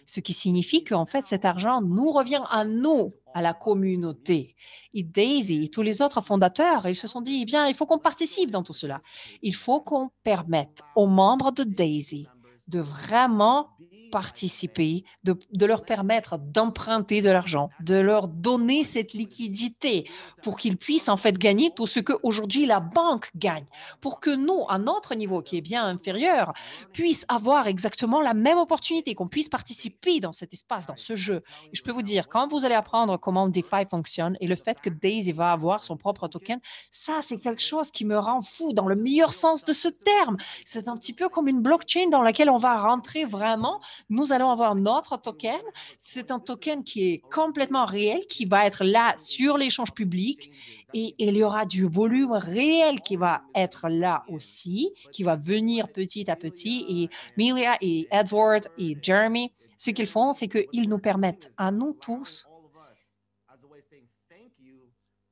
ce qui signifie qu'en fait, cet argent nous revient à nous, à la communauté. Et Daisy et tous les autres fondateurs, ils se sont dit, eh bien, il faut qu'on participe dans tout cela. Il faut qu'on permette aux membres de Daisy de vraiment participer, de leur permettre d'emprunter de l'argent, de leur donner cette liquidité pour qu'ils puissent en fait gagner tout ce qu'aujourd'hui la banque gagne, pour que nous, à notre niveau qui est bien inférieur, puissent avoir exactement la même opportunité, qu'on puisse participer dans cet espace, dans ce jeu. Et je peux vous dire, quand vous allez apprendre comment DeFi fonctionne et le fait que Daisy va avoir son propre token, ça, c'est quelque chose qui me rend fou dans le meilleur sens de ce terme. C'est un petit peu comme une blockchain dans laquelle on va rentrer vraiment. Nous allons avoir notre token. C'est un token qui est complètement réel, qui va être là sur l'échange public. Et il y aura du volume réel qui va être là aussi, qui va venir petit à petit. Et Milia et Edward et Jeremy, ce qu'ils font, c'est qu'ils nous permettent à nous tous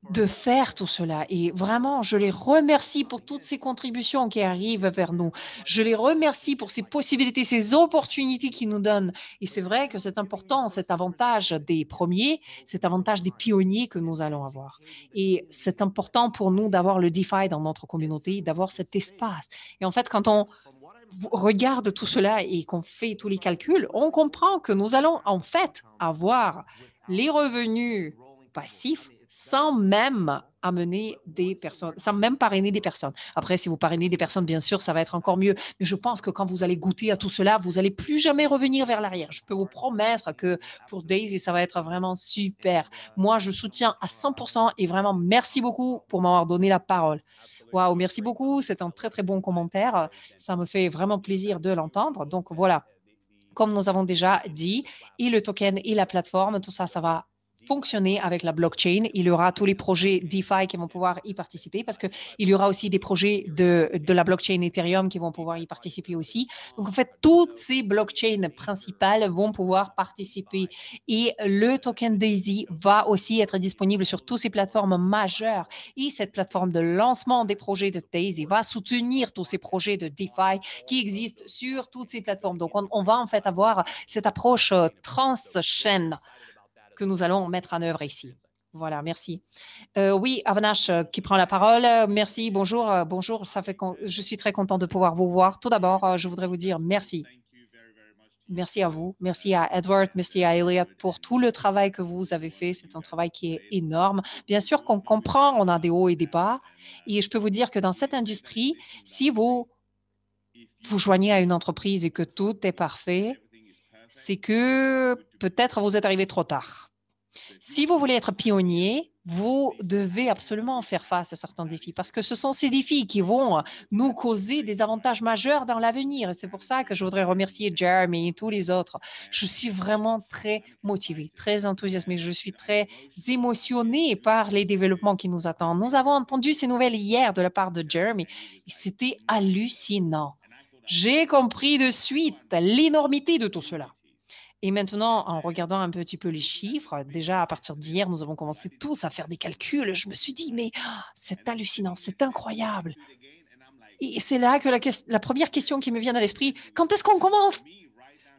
de faire tout cela. Et vraiment, je les remercie pour toutes ces contributions qui arrivent vers nous. Je les remercie pour ces possibilités, ces opportunités qu'ils nous donnent. Et c'est vrai que c'est important, cet avantage des premiers, cet avantage des pionniers que nous allons avoir. Et c'est important pour nous d'avoir le DeFi dans notre communauté, d'avoir cet espace. Et en fait, quand on regarde tout cela et qu'on fait tous les calculs, on comprend que nous allons en fait avoir les revenus passifs sans même amener des personnes, sans même parrainer des personnes. Après, si vous parrainez des personnes, bien sûr, ça va être encore mieux. Mais je pense que quand vous allez goûter à tout cela, vous n'allez plus jamais revenir vers l'arrière. Je peux vous promettre que pour Daisy, ça va être vraiment super. Moi, je soutiens à 100% et vraiment merci beaucoup pour m'avoir donné la parole. Waouh, merci beaucoup. C'est un très, très bon commentaire. Ça me fait vraiment plaisir de l'entendre. Donc voilà, comme nous avons déjà dit, et le token et la plateforme, tout ça, ça va fonctionner avec la blockchain. Il y aura tous les projets DeFi qui vont pouvoir y participer parce qu'il y aura aussi des projets de la blockchain Ethereum qui vont pouvoir y participer aussi. Donc, en fait, toutes ces blockchains principales vont pouvoir participer et le token Daisy va aussi être disponible sur toutes ces plateformes majeures. Et cette plateforme de lancement des projets de Daisy va soutenir tous ces projets de DeFi qui existent sur toutes ces plateformes. Donc, on va en fait avoir cette approche trans-chaîne que nous allons mettre en œuvre ici. Voilà, merci. Oui, Avanash qui prend la parole. Merci, bonjour. Bonjour, je suis très content de pouvoir vous voir. Tout d'abord, je voudrais vous dire merci. Merci à vous, merci à Edward, merci à Elliot pour tout le travail que vous avez fait. C'est un travail qui est énorme. Bien sûr qu'on comprend, on a des hauts et des bas. Et je peux vous dire que dans cette industrie, si vous vous joignez à une entreprise et que tout est parfait, c'est que peut-être vous êtes arrivé trop tard. Si vous voulez être pionnier, vous devez absolument faire face à certains défis parce que ce sont ces défis qui vont nous causer des avantages majeurs dans l'avenir. Et c'est pour ça que je voudrais remercier Jeremy et tous les autres. Je suis vraiment très motivée, très enthousiasmée. Je suis très émotionnée par les développements qui nous attendent. Nous avons entendu ces nouvelles hier de la part de Jeremy et c'était hallucinant. J'ai compris de suite l'énormité de tout cela. Et maintenant, en regardant un petit peu les chiffres, déjà à partir d'hier, nous avons commencé tous à faire des calculs. Je me suis dit, mais c'est hallucinant, c'est incroyable. Et c'est là que la première question qui me vient à l'esprit, quand est-ce qu'on commence?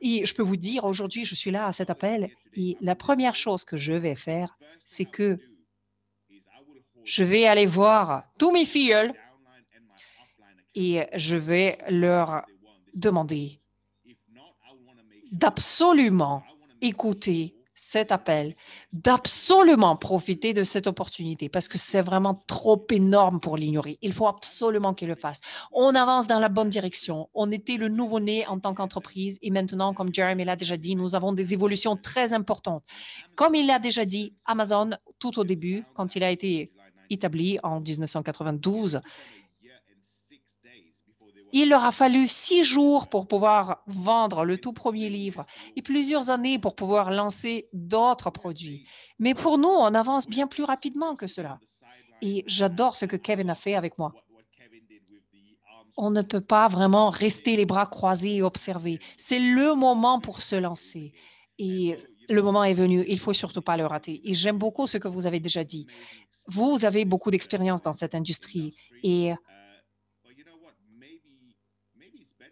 Et je peux vous dire, aujourd'hui, je suis là à cet appel et la première chose que je vais faire, c'est que je vais aller voir tous mes filles et je vais leur demander d'absolument écouter cet appel, d'absolument profiter de cette opportunité parce que c'est vraiment trop énorme pour l'ignorer. Il faut absolument qu'il le fasse. On avance dans la bonne direction. On était le nouveau-né en tant qu'entreprise et maintenant, comme Jeremy l'a déjà dit, nous avons des évolutions très importantes. Comme il l'a déjà dit, Amazon, tout au début, quand il a été établi en 1992, il leur a fallu 6 jours pour pouvoir vendre le tout premier livre et plusieurs années pour pouvoir lancer d'autres produits. Mais pour nous, on avance bien plus rapidement que cela. Et j'adore ce que Kevin a fait avec moi. On ne peut pas vraiment rester les bras croisés et observer. C'est le moment pour se lancer. Et le moment est venu. Il faut surtout pas le rater. Et j'aime beaucoup ce que vous avez déjà dit. Vous avez beaucoup d'expérience dans cette industrie et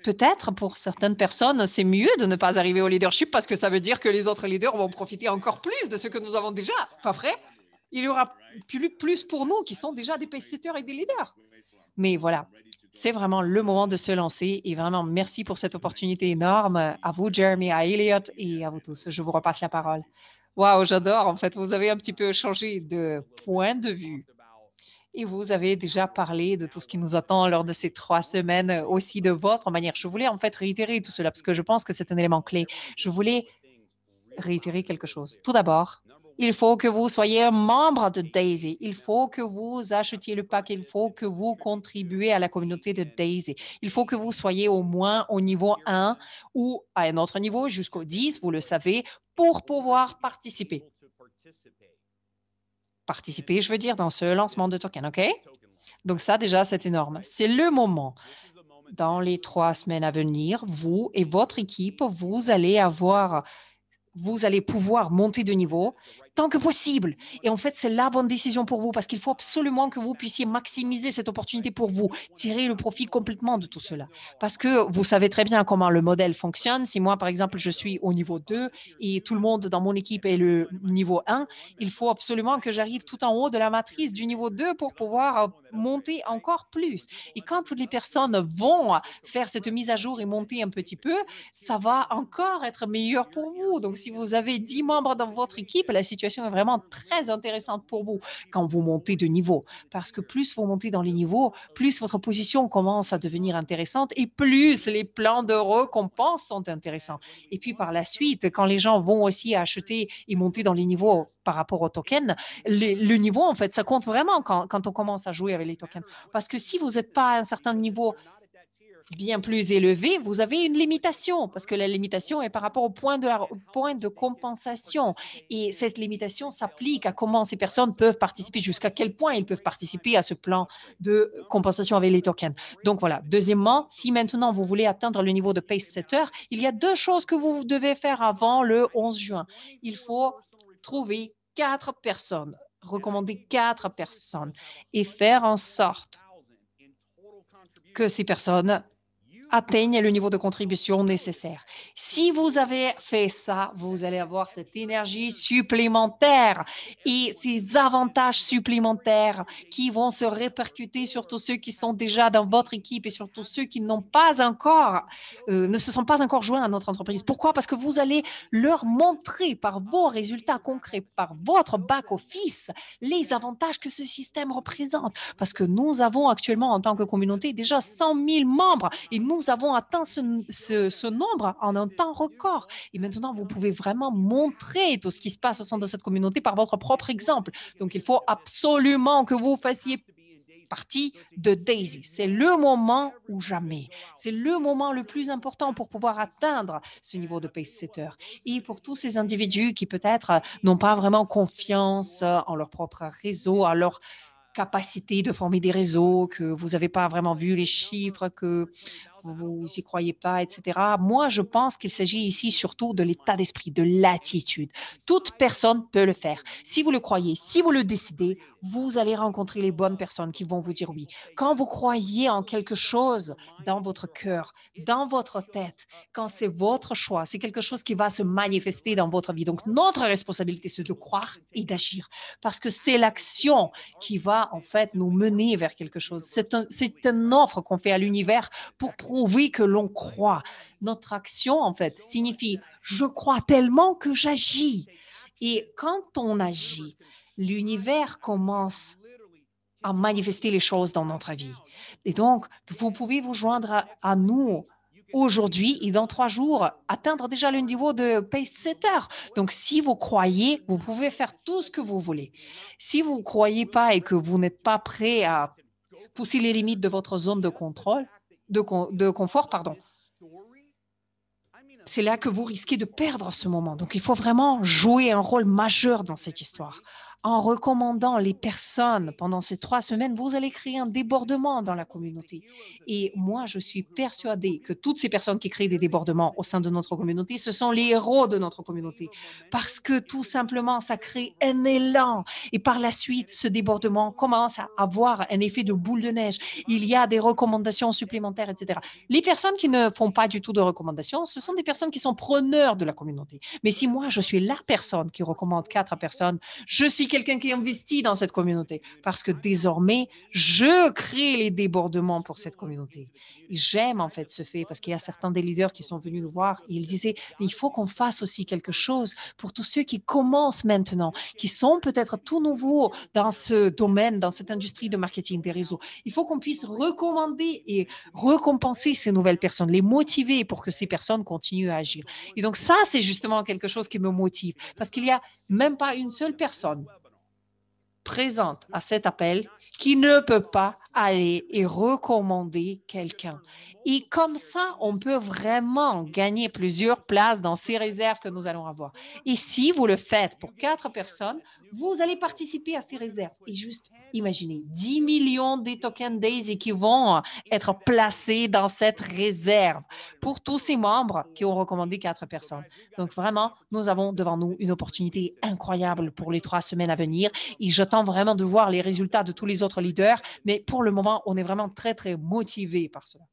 peut-être pour certaines personnes, c'est mieux de ne pas arriver au leadership parce que ça veut dire que les autres leaders vont profiter encore plus de ce que nous avons déjà. Pas vrai? Il y aura plus pour nous qui sont déjà des pacesetters et des leaders. Mais voilà, C'est vraiment le moment de se lancer et vraiment merci pour cette opportunité énorme. À vous, Jeremy, à Elliot et à vous tous. Je vous repasse la parole. Waouh, j'adore. En fait, vous avez un petit peu changé de point de vue et vous avez déjà parlé de tout ce qui nous attend lors de ces 3 semaines, aussi de votre manière. Je voulais en fait réitérer tout cela parce que je pense que c'est un élément clé. Je voulais réitérer quelque chose. Tout d'abord, il faut que vous soyez un membre de Daisy. Il faut que vous achetiez le pack. Il faut que vous contribuez à la communauté de Daisy. Il faut que vous soyez au moins au niveau 1 ou à un autre niveau jusqu'au 10, vous le savez, pour pouvoir participer. Participer, je veux dire, dans ce lancement de token, OK? Donc ça, déjà, c'est énorme. C'est le moment. Dans les 3 semaines à venir, vous et votre équipe, vous allez pouvoir monter de niveau tant que possible. Et en fait, c'est la bonne décision pour vous parce qu'il faut absolument que vous puissiez maximiser cette opportunité pour vous, tirer le profit complètement de tout cela. Parce que vous savez très bien comment le modèle fonctionne. Si moi, par exemple, je suis au niveau 2 et tout le monde dans mon équipe est le niveau 1, il faut absolument que j'arrive tout en haut de la matrice du niveau 2 pour pouvoir monter encore plus. Et quand toutes les personnes vont faire cette mise à jour et monter un petit peu, ça va encore être meilleur pour vous. Donc, si vous avez 10 membres dans votre équipe, la situation est vraiment très intéressante pour vous quand vous montez de niveau. Parce que plus vous montez dans les niveaux, plus votre position commence à devenir intéressante et plus les plans de récompense sont intéressants. Et puis par la suite, quand les gens vont aussi acheter et monter dans les niveaux par rapport aux tokens, le niveau, en fait, ça compte vraiment quand on commence à jouer avec les tokens. Parce que si vous n'êtes pas à un certain niveau bien plus élevé, vous avez une limitation parce que la limitation est par rapport au point de compensation. Et cette limitation s'applique à comment ces personnes peuvent participer, jusqu'à quel point ils peuvent participer à ce plan de compensation avec les tokens. Donc voilà. Deuxièmement, si maintenant vous voulez atteindre le niveau de pace setter, il y a 2 choses que vous devez faire avant le 11 juin. Il faut trouver 4 personnes, recommander 4 personnes et faire en sorte que ces personnes atteignent le niveau de contribution nécessaire. Si vous avez fait ça, vous allez avoir cette énergie supplémentaire et ces avantages supplémentaires qui vont se répercuter sur tous ceux qui sont déjà dans votre équipe et sur tous ceux qui n'ont pas encore, ne se sont pas encore joints à notre entreprise. Pourquoi? Parce que vous allez leur montrer par vos résultats concrets, par votre back-office, les avantages que ce système représente. Parce que nous avons actuellement, en tant que communauté, déjà 100 000 membres et nous avons atteint ce nombre en un temps record. Et maintenant, vous pouvez vraiment montrer tout ce qui se passe au sein de cette communauté par votre propre exemple. Donc, il faut absolument que vous fassiez partie de Daisy. C'est le moment ou jamais. C'est le moment le plus important pour pouvoir atteindre ce niveau de pace setter. Et pour tous ces individus qui peut-être n'ont pas vraiment confiance en leur propre réseau, en leur capacité de former des réseaux, que vous n'avez pas vraiment vu les chiffres, que vous y croyez pas, etc. Moi, je pense qu'il s'agit ici surtout de l'état d'esprit, de l'attitude. Toute personne peut le faire. Si vous le croyez, si vous le décidez, vous allez rencontrer les bonnes personnes qui vont vous dire oui. Quand vous croyez en quelque chose dans votre cœur, dans votre tête, quand c'est votre choix, c'est quelque chose qui va se manifester dans votre vie. Donc, notre responsabilité, c'est de croire et d'agir parce que c'est l'action qui va en fait nous mener vers quelque chose. C'est une offre qu'on fait à l'univers pour prouver que l'on croit. Notre action, en fait, signifie je crois tellement que j'agis. Et quand on agit, l'univers commence à manifester les choses dans notre vie. Et donc, vous pouvez vous joindre à nous aujourd'hui et dans 3 jours, atteindre déjà le niveau de pace setter. Donc, si vous croyez, vous pouvez faire tout ce que vous voulez. Si vous ne croyez pas et que vous n'êtes pas prêt à pousser les limites de votre zone de contrôle, de confort, pardon, c'est là que vous risquez de perdre ce moment. Donc, il faut vraiment jouer un rôle majeur dans cette histoire. En recommandant les personnes pendant ces 3 semaines, vous allez créer un débordement dans la communauté. Et moi, je suis persuadée que toutes ces personnes qui créent des débordements au sein de notre communauté, ce sont les héros de notre communauté. Parce que tout simplement, ça crée un élan. Et par la suite, ce débordement commence à avoir un effet de boule de neige. Il y a des recommandations supplémentaires, etc. Les personnes qui ne font pas du tout de recommandations, ce sont des personnes qui sont preneurs de la communauté. Mais si moi, je suis la personne qui recommande 4 personnes, je suis quelqu'un qui investit dans cette communauté parce que désormais, je crée les débordements pour cette communauté. Et j'aime en fait ce fait parce qu'il y a certains des leaders qui sont venus nous voir et ils disaient, il faut qu'on fasse aussi quelque chose pour tous ceux qui commencent maintenant, qui sont peut-être tout nouveaux dans ce domaine, dans cette industrie de marketing des réseaux. Il faut qu'on puisse recommander et récompenser ces nouvelles personnes, les motiver pour que ces personnes continuent à agir. Et donc ça, c'est justement quelque chose qui me motive parce qu'il n'y a même pas une seule personne présente à cet appel qui ne peut pas aller et recommander quelqu'un. Et comme ça, on peut vraiment gagner plusieurs places dans ces réserves que nous allons avoir. Et si vous le faites pour 4 personnes, vous allez participer à ces réserves. Et juste imaginez, 10 millions de tokens Daisy qui vont être placés dans cette réserve pour tous ces membres qui ont recommandé 4 personnes. Donc vraiment, nous avons devant nous une opportunité incroyable pour les 3 semaines à venir et j'attends vraiment de voir les résultats de tous les autres leaders, mais pour le moment, on est vraiment très, très motivé par cela.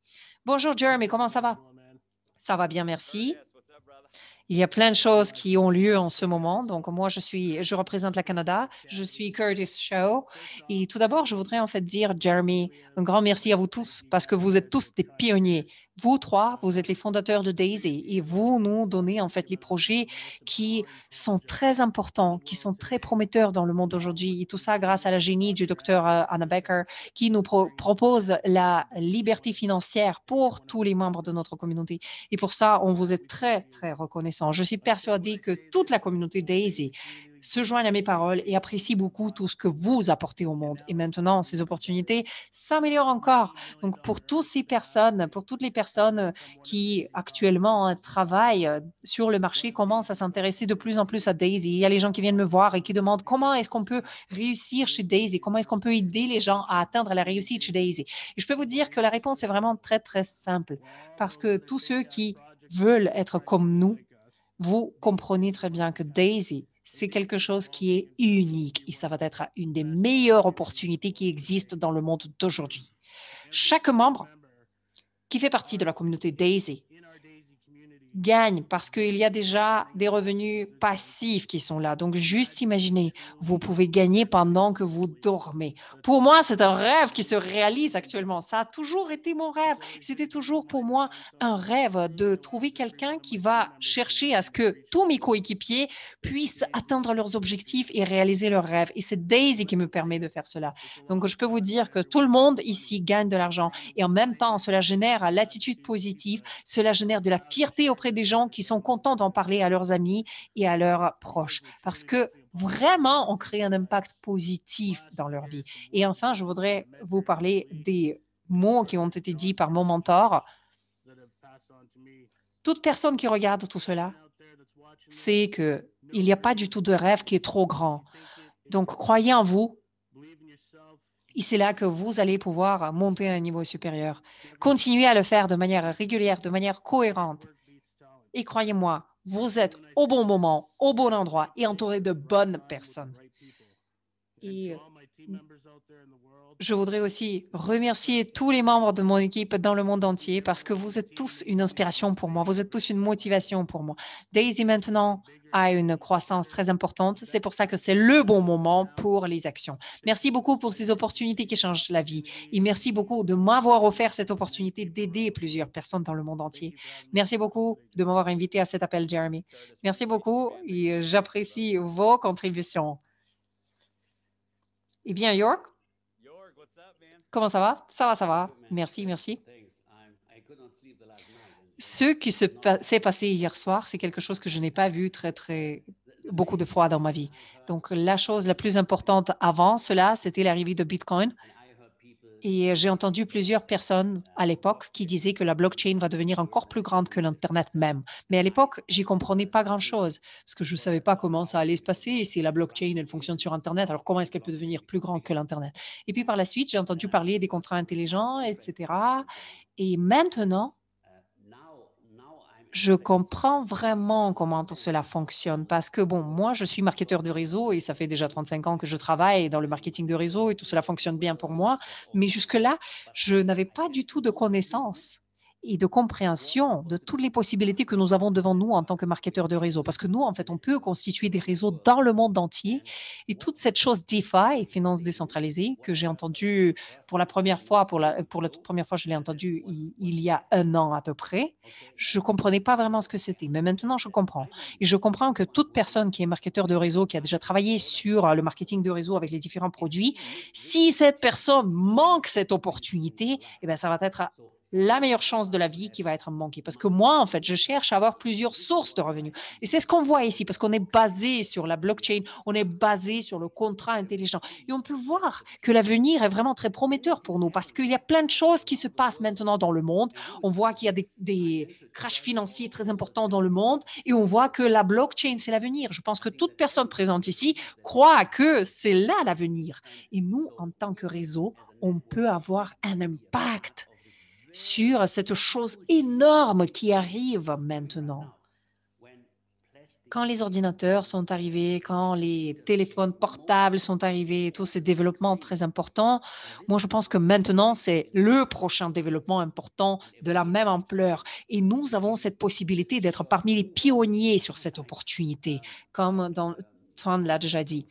Bonjour Jeremy, comment ça va? Ça va bien, merci. Il y a plein de choses qui ont lieu en ce moment. Donc, moi, je représente le Canada. Je suis Curtis Shaw. Et tout d'abord, je voudrais en fait dire, Jeremy, un grand merci à vous tous parce que vous êtes tous des pionniers. Vous trois, vous êtes les fondateurs de Daisy et vous nous donnez en fait les projets qui sont très importants, qui sont très prometteurs dans le monde d'aujourd'hui. Et tout ça grâce à la génie du docteur Anna Becker qui nous propose la liberté financière pour tous les membres de notre communauté. Et pour ça, on vous est très, très reconnaissant. Je suis persuadée que toute la communauté Daisy se joigne à mes paroles et apprécie beaucoup tout ce que vous apportez au monde. Et maintenant, ces opportunités s'améliorent encore. Donc, pour toutes ces personnes, pour toutes les personnes qui actuellement travaillent sur le marché, commencent à s'intéresser de plus en plus à Daisy. Il y a les gens qui viennent me voir et qui demandent comment est-ce qu'on peut réussir chez Daisy, comment est-ce qu'on peut aider les gens à atteindre la réussite chez Daisy. Et je peux vous dire que la réponse est vraiment très, très simple parce que tous ceux qui veulent être comme nous, vous comprenez très bien que Daisy, c'est quelque chose qui est unique et ça va être une des meilleures opportunités qui existent dans le monde d'aujourd'hui. Chaque membre qui fait partie de la communauté Daisy gagne parce qu'il y a déjà des revenus passifs qui sont là. Donc, juste imaginez, vous pouvez gagner pendant que vous dormez. Pour moi, c'est un rêve qui se réalise actuellement. Ça a toujours été mon rêve. C'était toujours pour moi un rêve de trouver quelqu'un qui va chercher à ce que tous mes coéquipiers puissent atteindre leurs objectifs et réaliser leurs rêves. Et c'est Daisy qui me permet de faire cela. Donc, je peux vous dire que tout le monde ici gagne de l'argent et en même temps, cela génère l'attitude positive, cela génère de la fierté auprès des gens qui sont contents d'en parler à leurs amis et à leurs proches parce que vraiment, on crée un impact positif dans leur vie. Et enfin, je voudrais vous parler des mots qui ont été dits par mon mentor. Toute personne qui regarde tout cela sait qu'il n'y a pas du tout de rêve qui est trop grand. Donc, croyez en vous et c'est là que vous allez pouvoir monter à un niveau supérieur. Continuez à le faire de manière régulière, de manière cohérente. Et croyez-moi, vous êtes au bon moment, au bon endroit et entouré de bonnes personnes. Et je voudrais aussi remercier tous les membres de mon équipe dans le monde entier parce que vous êtes tous une inspiration pour moi, vous êtes tous une motivation pour moi. Daisy maintenant a une croissance très importante. C'est pour ça que c'est le bon moment pour les actions. Merci beaucoup pour ces opportunités qui changent la vie et merci beaucoup de m'avoir offert cette opportunité d'aider plusieurs personnes dans le monde entier. Merci beaucoup de m'avoir invité à cet appel, Jeremy. Merci beaucoup et j'apprécie vos contributions. Eh bien, York, comment ça va? Ça va, ça va. Merci, merci. Ce qui s'est passé hier soir, c'est quelque chose que je n'ai pas vu très, très beaucoup de fois dans ma vie. Donc, la chose la plus importante avant cela, c'était l'arrivée de Bitcoin. Et j'ai entendu plusieurs personnes à l'époque qui disaient que la blockchain va devenir encore plus grande que l'Internet même. Mais à l'époque, j'y comprenais pas grand-chose parce que je ne savais pas comment ça allait se passer. Et si la blockchain, elle fonctionne sur Internet, alors comment est-ce qu'elle peut devenir plus grande que l'Internet? Et puis par la suite, j'ai entendu parler des contrats intelligents, etc. Et maintenant, je comprends vraiment comment tout cela fonctionne parce que, bon, moi, je suis marketeur de réseau et ça fait déjà 35 ans que je travaille dans le marketing de réseau et tout cela fonctionne bien pour moi. Mais jusque-là, je n'avais pas du tout de connaissances. et de compréhension de toutes les possibilités que nous avons devant nous en tant que marketeurs de réseau. Parce que nous, en fait, on peut constituer des réseaux dans le monde entier et toute cette chose DeFi, finance décentralisée, que j'ai entendue pour la première fois, pour la toute première fois, je l'ai entendu il y a un an à peu près. Je comprenais pas vraiment ce que c'était, mais maintenant je comprends. Et je comprends que toute personne qui est marketeur de réseau, qui a déjà travaillé sur le marketing de réseau avec les différents produits, si cette personne manque cette opportunité, eh bien, ça va être la meilleure chance de la vie qui va être manquée. Parce que moi, en fait, je cherche à avoir plusieurs sources de revenus. Et c'est ce qu'on voit ici, parce qu'on est basé sur la blockchain, on est basé sur le contrat intelligent. Et on peut voir que l'avenir est vraiment très prometteur pour nous, parce qu'il y a plein de choses qui se passent maintenant dans le monde. On voit qu'il y a des crashs financiers très importants dans le monde, et on voit que la blockchain, c'est l'avenir. Je pense que toute personne présente ici croit que c'est là l'avenir. Et nous, en tant que réseau, on peut avoir un impact sur cette chose énorme qui arrive maintenant. Quand les ordinateurs sont arrivés, quand les téléphones portables sont arrivés, tous ces développements très importants, moi je pense que maintenant c'est le prochain développement important de la même ampleur. Et nous avons cette possibilité d'être parmi les pionniers sur cette opportunité, comme dans Tom l'a déjà dit.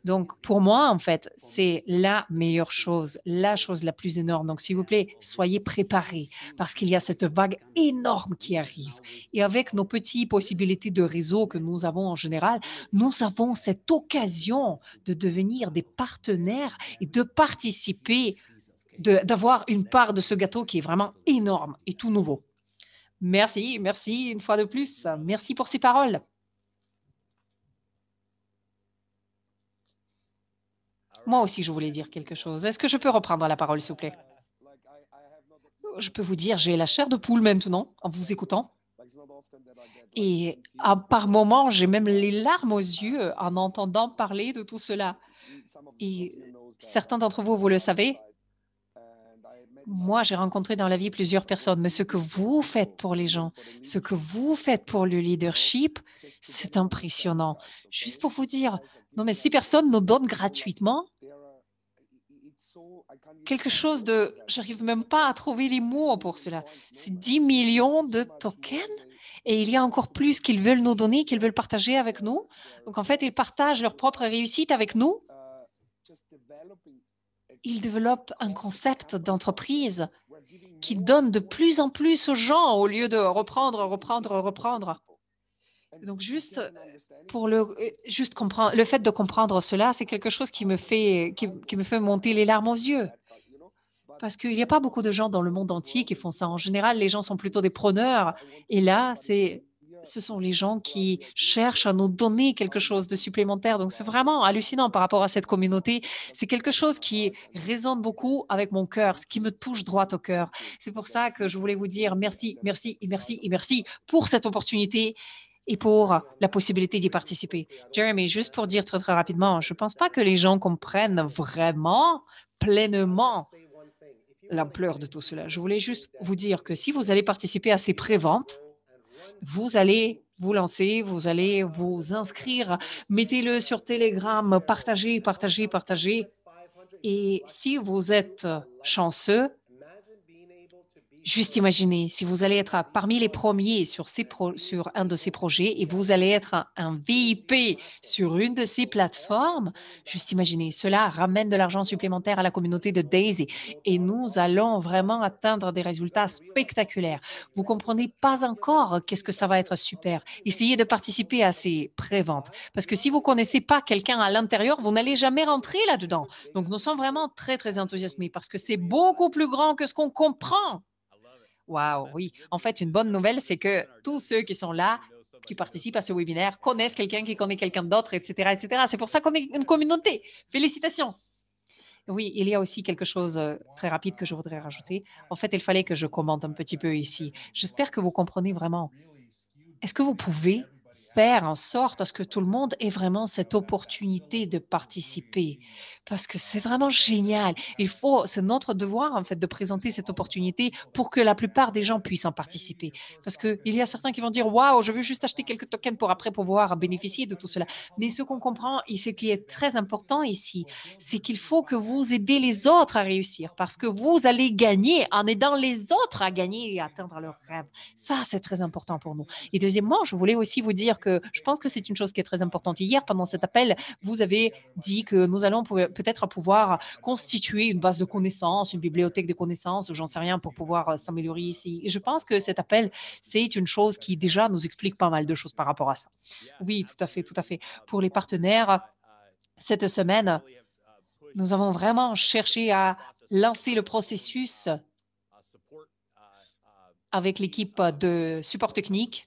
Donc, pour moi, en fait, c'est la meilleure chose, la chose la plus énorme. Donc, s'il vous plaît, soyez préparés parce qu'il y a cette vague énorme qui arrive. Et avec nos petites possibilités de réseau que nous avons en général, nous avons cette occasion de devenir des partenaires et de participer, d'avoir une part de ce gâteau qui est vraiment énorme et tout nouveau. Merci, merci une fois de plus. Merci pour ces paroles. Moi aussi, je voulais dire quelque chose. Est-ce que je peux reprendre la parole, s'il vous plaît? Je peux vous dire, j'ai la chair de poule maintenant en vous écoutant. Et par moments, j'ai même les larmes aux yeux en entendant parler de tout cela. Et certains d'entre vous, vous le savez, moi, j'ai rencontré dans la vie plusieurs personnes, mais ce que vous faites pour les gens, ce que vous faites pour le leadership, c'est impressionnant. Juste pour vous dire, non, mais ces personnes nous donnent gratuitement quelque chose de... J'arrive même pas à trouver les mots pour cela. C'est 10 millions de tokens et il y a encore plus qu'ils veulent nous donner, qu'ils veulent partager avec nous. Donc, en fait, ils partagent leur propre réussite avec nous. Ils développent un concept d'entreprise qui donne de plus en plus aux gens au lieu de reprendre, reprendre, reprendre. Donc, juste comprendre, le fait de comprendre cela, c'est quelque chose qui me fait monter les larmes aux yeux. Parce qu'il n'y a pas beaucoup de gens dans le monde entier qui font ça. En général, les gens sont plutôt des preneurs. Et là, ce sont les gens qui cherchent à nous donner quelque chose de supplémentaire. Donc, c'est vraiment hallucinant par rapport à cette communauté. C'est quelque chose qui résonne beaucoup avec mon cœur, ce qui me touche droit au cœur. C'est pour ça que je voulais vous dire merci, merci et merci et merci pour cette opportunité et pour la possibilité d'y participer. Jeremy, juste pour dire très, très rapidement, je ne pense pas que les gens comprennent vraiment, pleinement l'ampleur de tout cela. Je voulais juste vous dire que si vous allez participer à ces préventes, vous allez vous lancer, vous allez vous inscrire, mettez-le sur Telegram, partagez, partagez, partagez. Et si vous êtes chanceux, juste imaginez, si vous allez être parmi les premiers sur un de ces projets et vous allez être un VIP sur une de ces plateformes, juste imaginez, cela ramène de l'argent supplémentaire à la communauté de Daisy et nous allons vraiment atteindre des résultats spectaculaires. Vous comprenez pas encore qu'est-ce que ça va être super. Essayez de participer à ces préventes parce que si vous connaissez pas quelqu'un à l'intérieur, vous n'allez jamais rentrer là-dedans. Donc, nous sommes vraiment très, très enthousiasmés parce que c'est beaucoup plus grand que ce qu'on comprend. Waouh, oui. En fait, une bonne nouvelle, c'est que tous ceux qui sont là, qui participent à ce webinaire, connaissent quelqu'un qui connaît quelqu'un d'autre, etc., etc. C'est pour ça qu'on est une communauté. Félicitations. Oui, il y a aussi quelque chose très rapide que je voudrais rajouter. En fait, il fallait que je commente un petit peu ici. J'espère que vous comprenez vraiment. Est-ce que vous pouvez faire en sorte à ce que tout le monde ait vraiment cette opportunité de participer. Parce que c'est vraiment génial. C'est notre devoir, en fait, de présenter cette opportunité pour que la plupart des gens puissent en participer. Parce qu'il y a certains qui vont dire, waouh, je veux juste acheter quelques tokens pour après pouvoir bénéficier de tout cela. Mais ce qu'on comprend et ce qui est très important ici, c'est qu'il faut que vous aidez les autres à réussir parce que vous allez gagner en aidant les autres à gagner et à atteindre leurs rêves. Ça, c'est très important pour nous. Et deuxièmement, je voulais aussi vous dire que je pense que c'est une chose qui est très importante. Hier, pendant cet appel, vous avez dit que nous allons peut-être pouvoir constituer une base de connaissances, une bibliothèque de connaissances, j'en sais rien, pour pouvoir s'améliorer ici. Et je pense que cet appel, c'est une chose qui déjà nous explique pas mal de choses par rapport à ça. Oui, tout à fait, tout à fait. Pour les partenaires, cette semaine, nous avons vraiment cherché à lancer le processus avec l'équipe de support technique.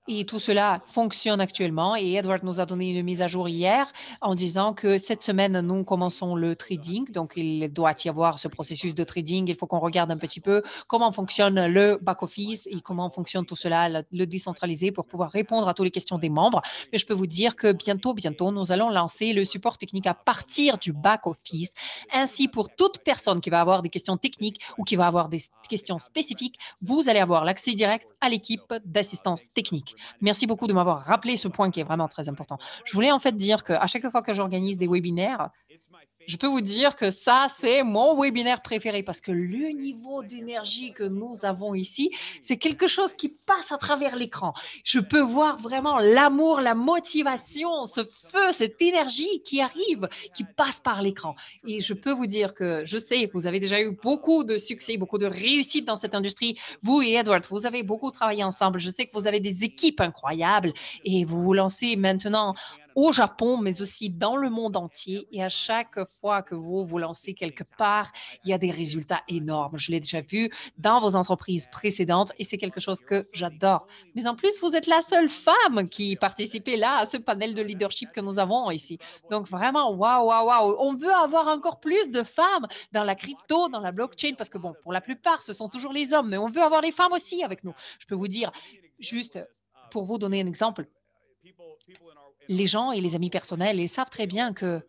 Et tout cela fonctionne actuellement. Et Edward nous a donné une mise à jour hier en disant que cette semaine, nous commençons le trading. Donc, il doit y avoir ce processus de trading. Il faut qu'on regarde un petit peu comment fonctionne le back-office et comment fonctionne tout cela, le décentralisé, pour pouvoir répondre à toutes les questions des membres. Mais je peux vous dire que bientôt, nous allons lancer le support technique à partir du back-office. Ainsi, pour toute personne qui va avoir des questions techniques ou qui va avoir des questions spécifiques, vous allez avoir l'accès direct à l'équipe d'assistance technique. Merci beaucoup de m'avoir rappelé ce point qui est vraiment très important. Je voulais en fait dire qu'à chaque fois que j'organise des webinaires, je peux vous dire que ça, c'est mon webinaire préféré parce que le niveau d'énergie que nous avons ici, c'est quelque chose qui passe à travers l'écran. Je peux voir vraiment l'amour, la motivation, ce feu, cette énergie qui arrive, qui passe par l'écran. Et je peux vous dire que je sais que vous avez déjà eu beaucoup de succès, beaucoup de réussite dans cette industrie. Vous et Edward, vous avez beaucoup travaillé ensemble. Je sais que vous avez des équipes incroyables et vous vous lancez maintenant au Japon, mais aussi dans le monde entier. Et à chaque fois que vous vous lancez quelque part, il y a des résultats énormes. Je l'ai déjà vu dans vos entreprises précédentes et c'est quelque chose que j'adore. Mais en plus, vous êtes la seule femme qui participait là à ce panel de leadership que nous avons ici. Donc vraiment, waouh, waouh, waouh. On veut avoir encore plus de femmes dans la crypto, dans la blockchain, parce que bon, pour la plupart, ce sont toujours les hommes, mais on veut avoir les femmes aussi avec nous. Je peux vous dire, juste pour vous donner un exemple, les gens et les amis personnels, ils savent très bien que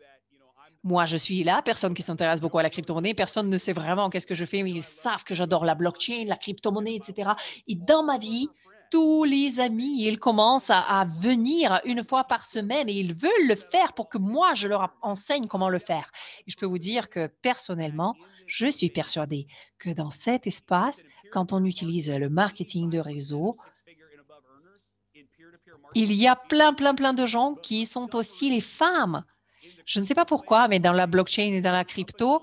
moi, je suis la personne qui s'intéresse beaucoup à la crypto-monnaie. Personne ne sait vraiment qu'est-ce que je fais, mais ils savent que j'adore la blockchain, la crypto-monnaie, etc. Et dans ma vie, tous les amis, ils commencent à venir une fois par semaine et ils veulent le faire pour que moi, je leur enseigne comment le faire. Et je peux vous dire que personnellement, je suis persuadée que dans cet espace, quand on utilise le marketing de réseau, il y a plein de gens qui sont aussi les femmes. Je ne sais pas pourquoi, mais dans la blockchain et dans la crypto,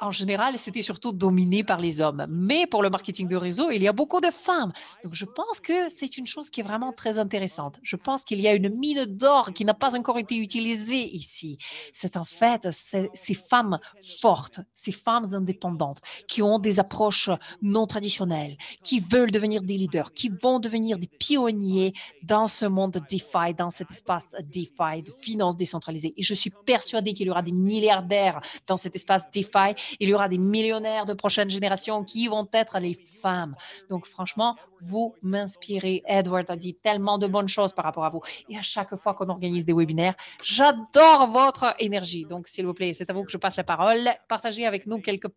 en général, c'était surtout dominé par les hommes. Mais pour le marketing de réseau, il y a beaucoup de femmes. Donc, je pense que c'est une chose qui est vraiment très intéressante. Je pense qu'il y a une mine d'or qui n'a pas encore été utilisée ici. C'est en fait ces femmes fortes, ces femmes indépendantes qui ont des approches non traditionnelles, qui veulent devenir des leaders, qui vont devenir des pionniers dans ce monde DeFi, dans cet espace DeFi, de finances décentralisées. Et je suis persuadée qu'il y aura des milliardaires dans cet espace DeFi. Il y aura des millionnaires de prochaines générations qui vont être les femmes. Donc, franchement, vous m'inspirez. Edward a dit tellement de bonnes choses par rapport à vous. Et à chaque fois qu'on organise des webinaires, j'adore votre énergie. Donc, s'il vous plaît, c'est à vous que je passe la parole. Partagez avec nous quelques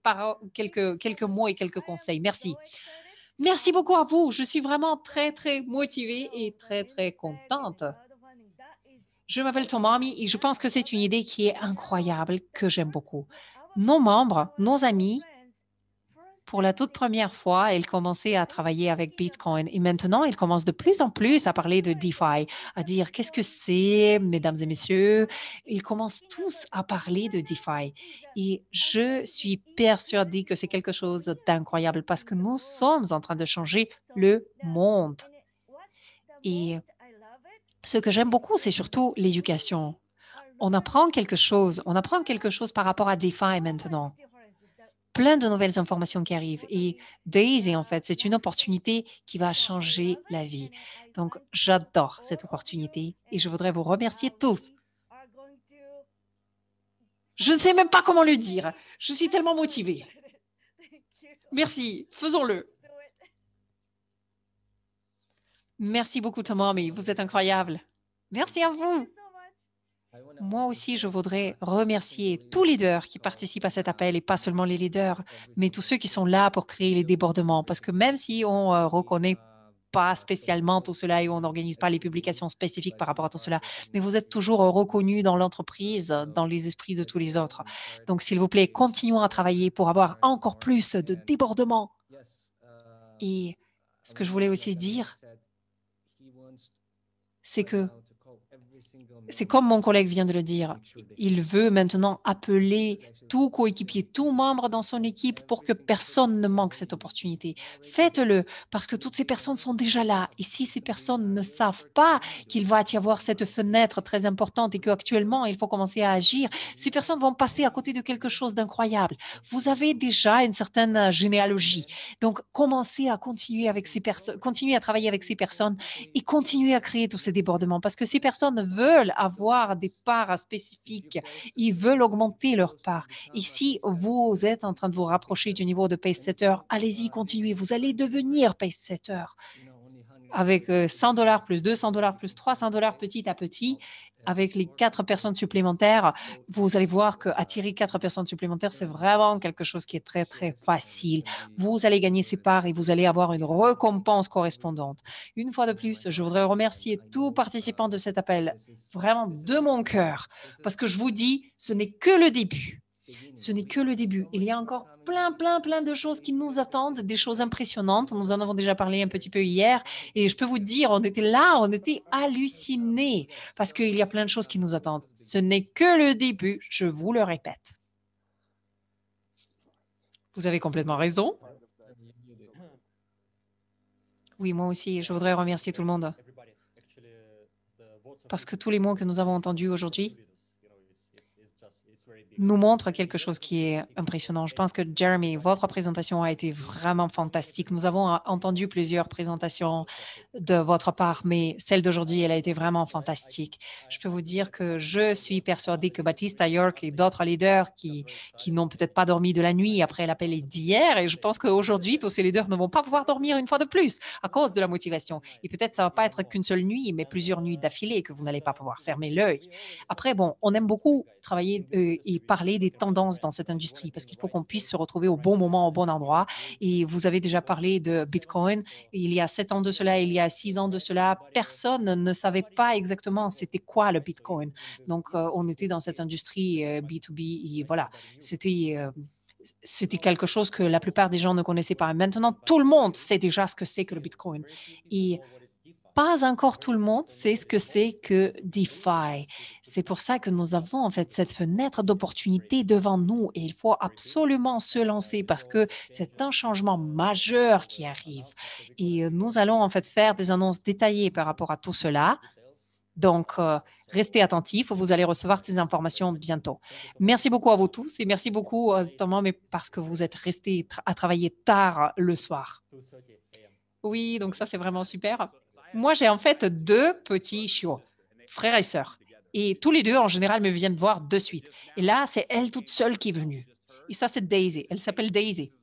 mots et quelques conseils. Merci. Merci beaucoup à vous. Je suis vraiment très motivée et très contente. Je m'appelle Tomami et je pense que c'est une idée qui est incroyable, que j'aime beaucoup. Nos membres, nos amis, pour la toute première fois, ils commençaient à travailler avec Bitcoin et maintenant, ils commencent de plus en plus à parler de DeFi, à dire qu'est-ce que c'est, mesdames et messieurs. Ils commencent tous à parler de DeFi et je suis persuadée que c'est quelque chose d'incroyable parce que nous sommes en train de changer le monde. Et ce que j'aime beaucoup, c'est surtout l'éducation. On apprend quelque chose par rapport à DeFi maintenant. Plein de nouvelles informations qui arrivent. Et Daisy, en fait, c'est une opportunité qui va changer la vie. Donc, j'adore cette opportunité et je voudrais vous remercier tous. Je ne sais même pas comment le dire. Je suis tellement motivée. Merci, faisons-le. Merci beaucoup, Tomomi. Vous êtes incroyable. Merci à vous. Moi aussi, je voudrais remercier tous les leaders qui participent à cet appel et pas seulement les leaders, mais tous ceux qui sont là pour créer les débordements. Parce que même si on reconnaît pas spécialement tout cela et on n'organise pas les publications spécifiques par rapport à tout cela, mais vous êtes toujours reconnus dans l'entreprise, dans les esprits de tous les autres. Donc, s'il vous plaît, continuons à travailler pour avoir encore plus de débordements. Et ce que je voulais aussi dire, c'est que c'est comme mon collègue vient de le dire, il veut maintenant appeler tout coéquipier, tout membre dans son équipe pour que personne ne manque cette opportunité. Faites-le parce que toutes ces personnes sont déjà là. Et si ces personnes ne savent pas qu'il va y avoir cette fenêtre très importante et qu'actuellement il faut commencer à agir, ces personnes vont passer à côté de quelque chose d'incroyable. Vous avez déjà une certaine généalogie. Donc, commencez à continuer avec ces personnes, continuez à travailler avec ces personnes et continuer à créer tous ces débordements parce que ces personnes veulent avoir des parts spécifiques, ils veulent augmenter leurs parts. Et si vous êtes en train de vous rapprocher du niveau de pace setter, allez-y, continuez, vous allez devenir pace setter avec $100 plus $200 plus $300 petit à petit. Avec les 4 personnes supplémentaires, vous allez voir qu'attirer 4 personnes supplémentaires, c'est vraiment quelque chose qui est très, très facile. Vous allez gagner ces parts et vous allez avoir une récompense correspondante. Une fois de plus, je voudrais remercier tous participants de cet appel, vraiment de mon cœur, parce que je vous dis, ce n'est que le début. Ce n'est que le début. Il y a encore plein, plein, plein de choses qui nous attendent, des choses impressionnantes. Nous en avons déjà parlé un petit peu hier. Et je peux vous dire, on était là, on était hallucinés parce qu'il y a plein de choses qui nous attendent. Ce n'est que le début, je vous le répète. Vous avez complètement raison. Oui, moi aussi, je voudrais remercier tout le monde parce que tous les mots que nous avons entendus aujourd'hui nous montre quelque chose qui est impressionnant. Je pense que Jeremy, votre présentation a été vraiment fantastique. Nous avons entendu plusieurs présentations de votre part, mais celle d'aujourd'hui, elle a été vraiment fantastique. Je peux vous dire que je suis persuadée que Baptiste à York et d'autres leaders qui n'ont peut-être pas dormi de la nuit après l'appel d'hier, et je pense qu'aujourd'hui, tous ces leaders ne vont pas pouvoir dormir une fois de plus à cause de la motivation. Et peut-être ça ne va pas être qu'une seule nuit, mais plusieurs nuits d'affilée que vous n'allez pas pouvoir fermer l'œil. Après, bon, on aime beaucoup travailler et parler des tendances dans cette industrie parce qu'il faut qu'on puisse se retrouver au bon moment, au bon endroit. Et vous avez déjà parlé de Bitcoin. Il y a 7 ans de cela, il y a 6 ans de cela, personne ne savait pas exactement c'était quoi le Bitcoin. Donc, on était dans cette industrie B2B et voilà, c'était quelque chose que la plupart des gens ne connaissaient pas. Maintenant, tout le monde sait déjà ce que c'est que le Bitcoin. Et pas encore tout le monde sait ce que c'est que DeFi. C'est pour ça que nous avons en fait cette fenêtre d'opportunité devant nous et il faut absolument se lancer parce que c'est un changement majeur qui arrive. Et nous allons en fait faire des annonces détaillées par rapport à tout cela. Donc, restez attentifs, vous allez recevoir ces informations bientôt. Merci beaucoup à vous tous et merci beaucoup, Thomas, mais parce que vous êtes restés à travailler tard le soir. Oui, donc ça, c'est vraiment super. Moi, j'ai en fait 2 petits chiots, frères et sœurs. Et tous les 2, en général, me viennent voir de suite. Et là, c'est elle toute seule qui est venue. Et ça, c'est Daisy. Elle s'appelle Daisy.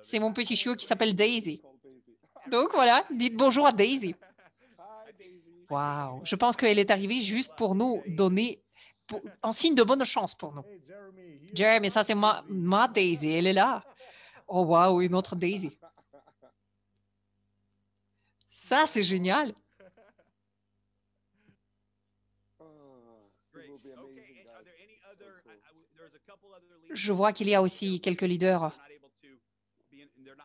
C'est mon petit chiot qui s'appelle Daisy. Donc voilà, dites bonjour à Daisy. Waouh! Je pense qu'elle est arrivée juste pour nous donner en signe de bonne chance pour nous. Jeremy, ça, c'est ma Daisy. Elle est là. Oh waouh, une autre Daisy. Ça, c'est génial. Je vois qu'il y a aussi quelques leaders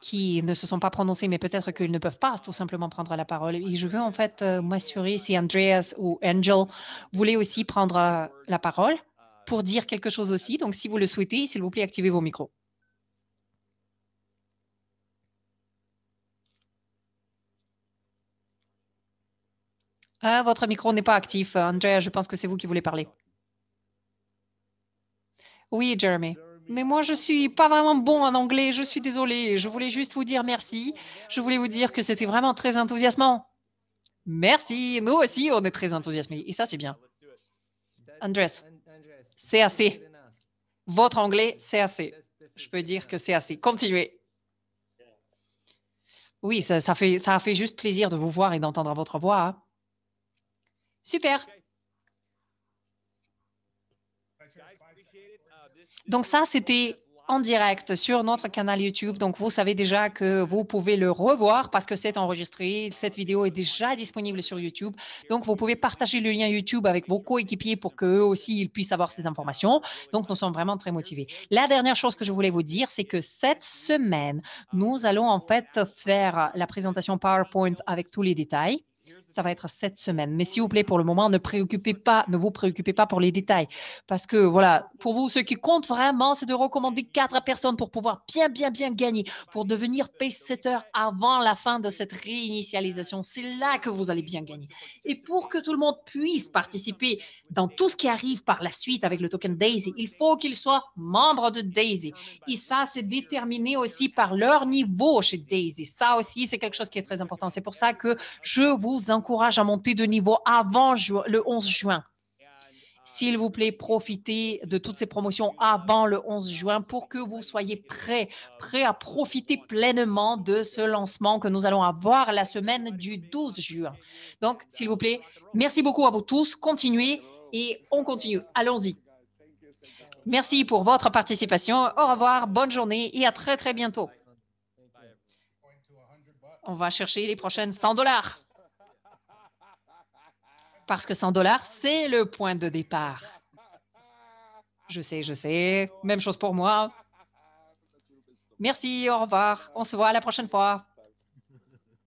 qui ne se sont pas prononcés, mais peut-être qu'ils ne peuvent pas tout simplement prendre la parole. Et je veux en fait m'assurer si Andreas ou Angel voulaient aussi prendre la parole pour dire quelque chose aussi. Donc, si vous le souhaitez, s'il vous plaît, activez vos micros. Ah, votre micro n'est pas actif. Andrea, je pense que c'est vous qui voulez parler. Oui, Jeremy. Mais moi, je suis pas vraiment bon en anglais. Je suis désolée. Je voulais juste vous dire merci. Je voulais vous dire que c'était vraiment très enthousiasmant. Merci. Nous aussi, on est très enthousiasmés. Et ça, c'est bien. Andres, c'est assez. Votre anglais, c'est assez. Je peux dire que c'est assez. Continuez. Oui, ça a fait juste plaisir de vous voir et d'entendre votre voix, hein. Super. Donc ça, c'était en direct sur notre canal YouTube. Donc vous savez déjà que vous pouvez le revoir parce que c'est enregistré. Cette vidéo est déjà disponible sur YouTube. Donc vous pouvez partager le lien YouTube avec vos coéquipiers pour qu'eux aussi ils puissent avoir ces informations. Donc nous sommes vraiment très motivés. La dernière chose que je voulais vous dire, c'est que cette semaine, nous allons en fait faire la présentation PowerPoint avec tous les détails. Ça va être cette semaine. Mais s'il vous plaît, pour le moment, ne vous préoccupez pas pour les détails. Parce que voilà, pour vous, ce qui compte vraiment, c'est de recommander 4 personnes pour pouvoir bien, bien, bien gagner, pour devenir pace-setter avant la fin de cette réinitialisation. C'est là que vous allez bien gagner. Et pour que tout le monde puisse participer dans tout ce qui arrive par la suite avec le token Daisy, il faut qu'ils soient membres de Daisy. Et ça, c'est déterminé aussi par leur niveau chez Daisy. Ça aussi, c'est quelque chose qui est très important. C'est pour ça que je vous encourage à monter de niveau avant le 11 juin. S'il vous plaît, profitez de toutes ces promotions avant le 11 juin pour que vous soyez prêts à profiter pleinement de ce lancement que nous allons avoir la semaine du 12 juin. Donc, s'il vous plaît, merci beaucoup à vous tous. Continuez et on continue. Allons-y. Merci pour votre participation. Au revoir, bonne journée et à très, très bientôt. On va chercher les prochaines $100. Parce que $100, c'est le point de départ. Je sais. Même chose pour moi. Merci, au revoir. On se voit la prochaine fois.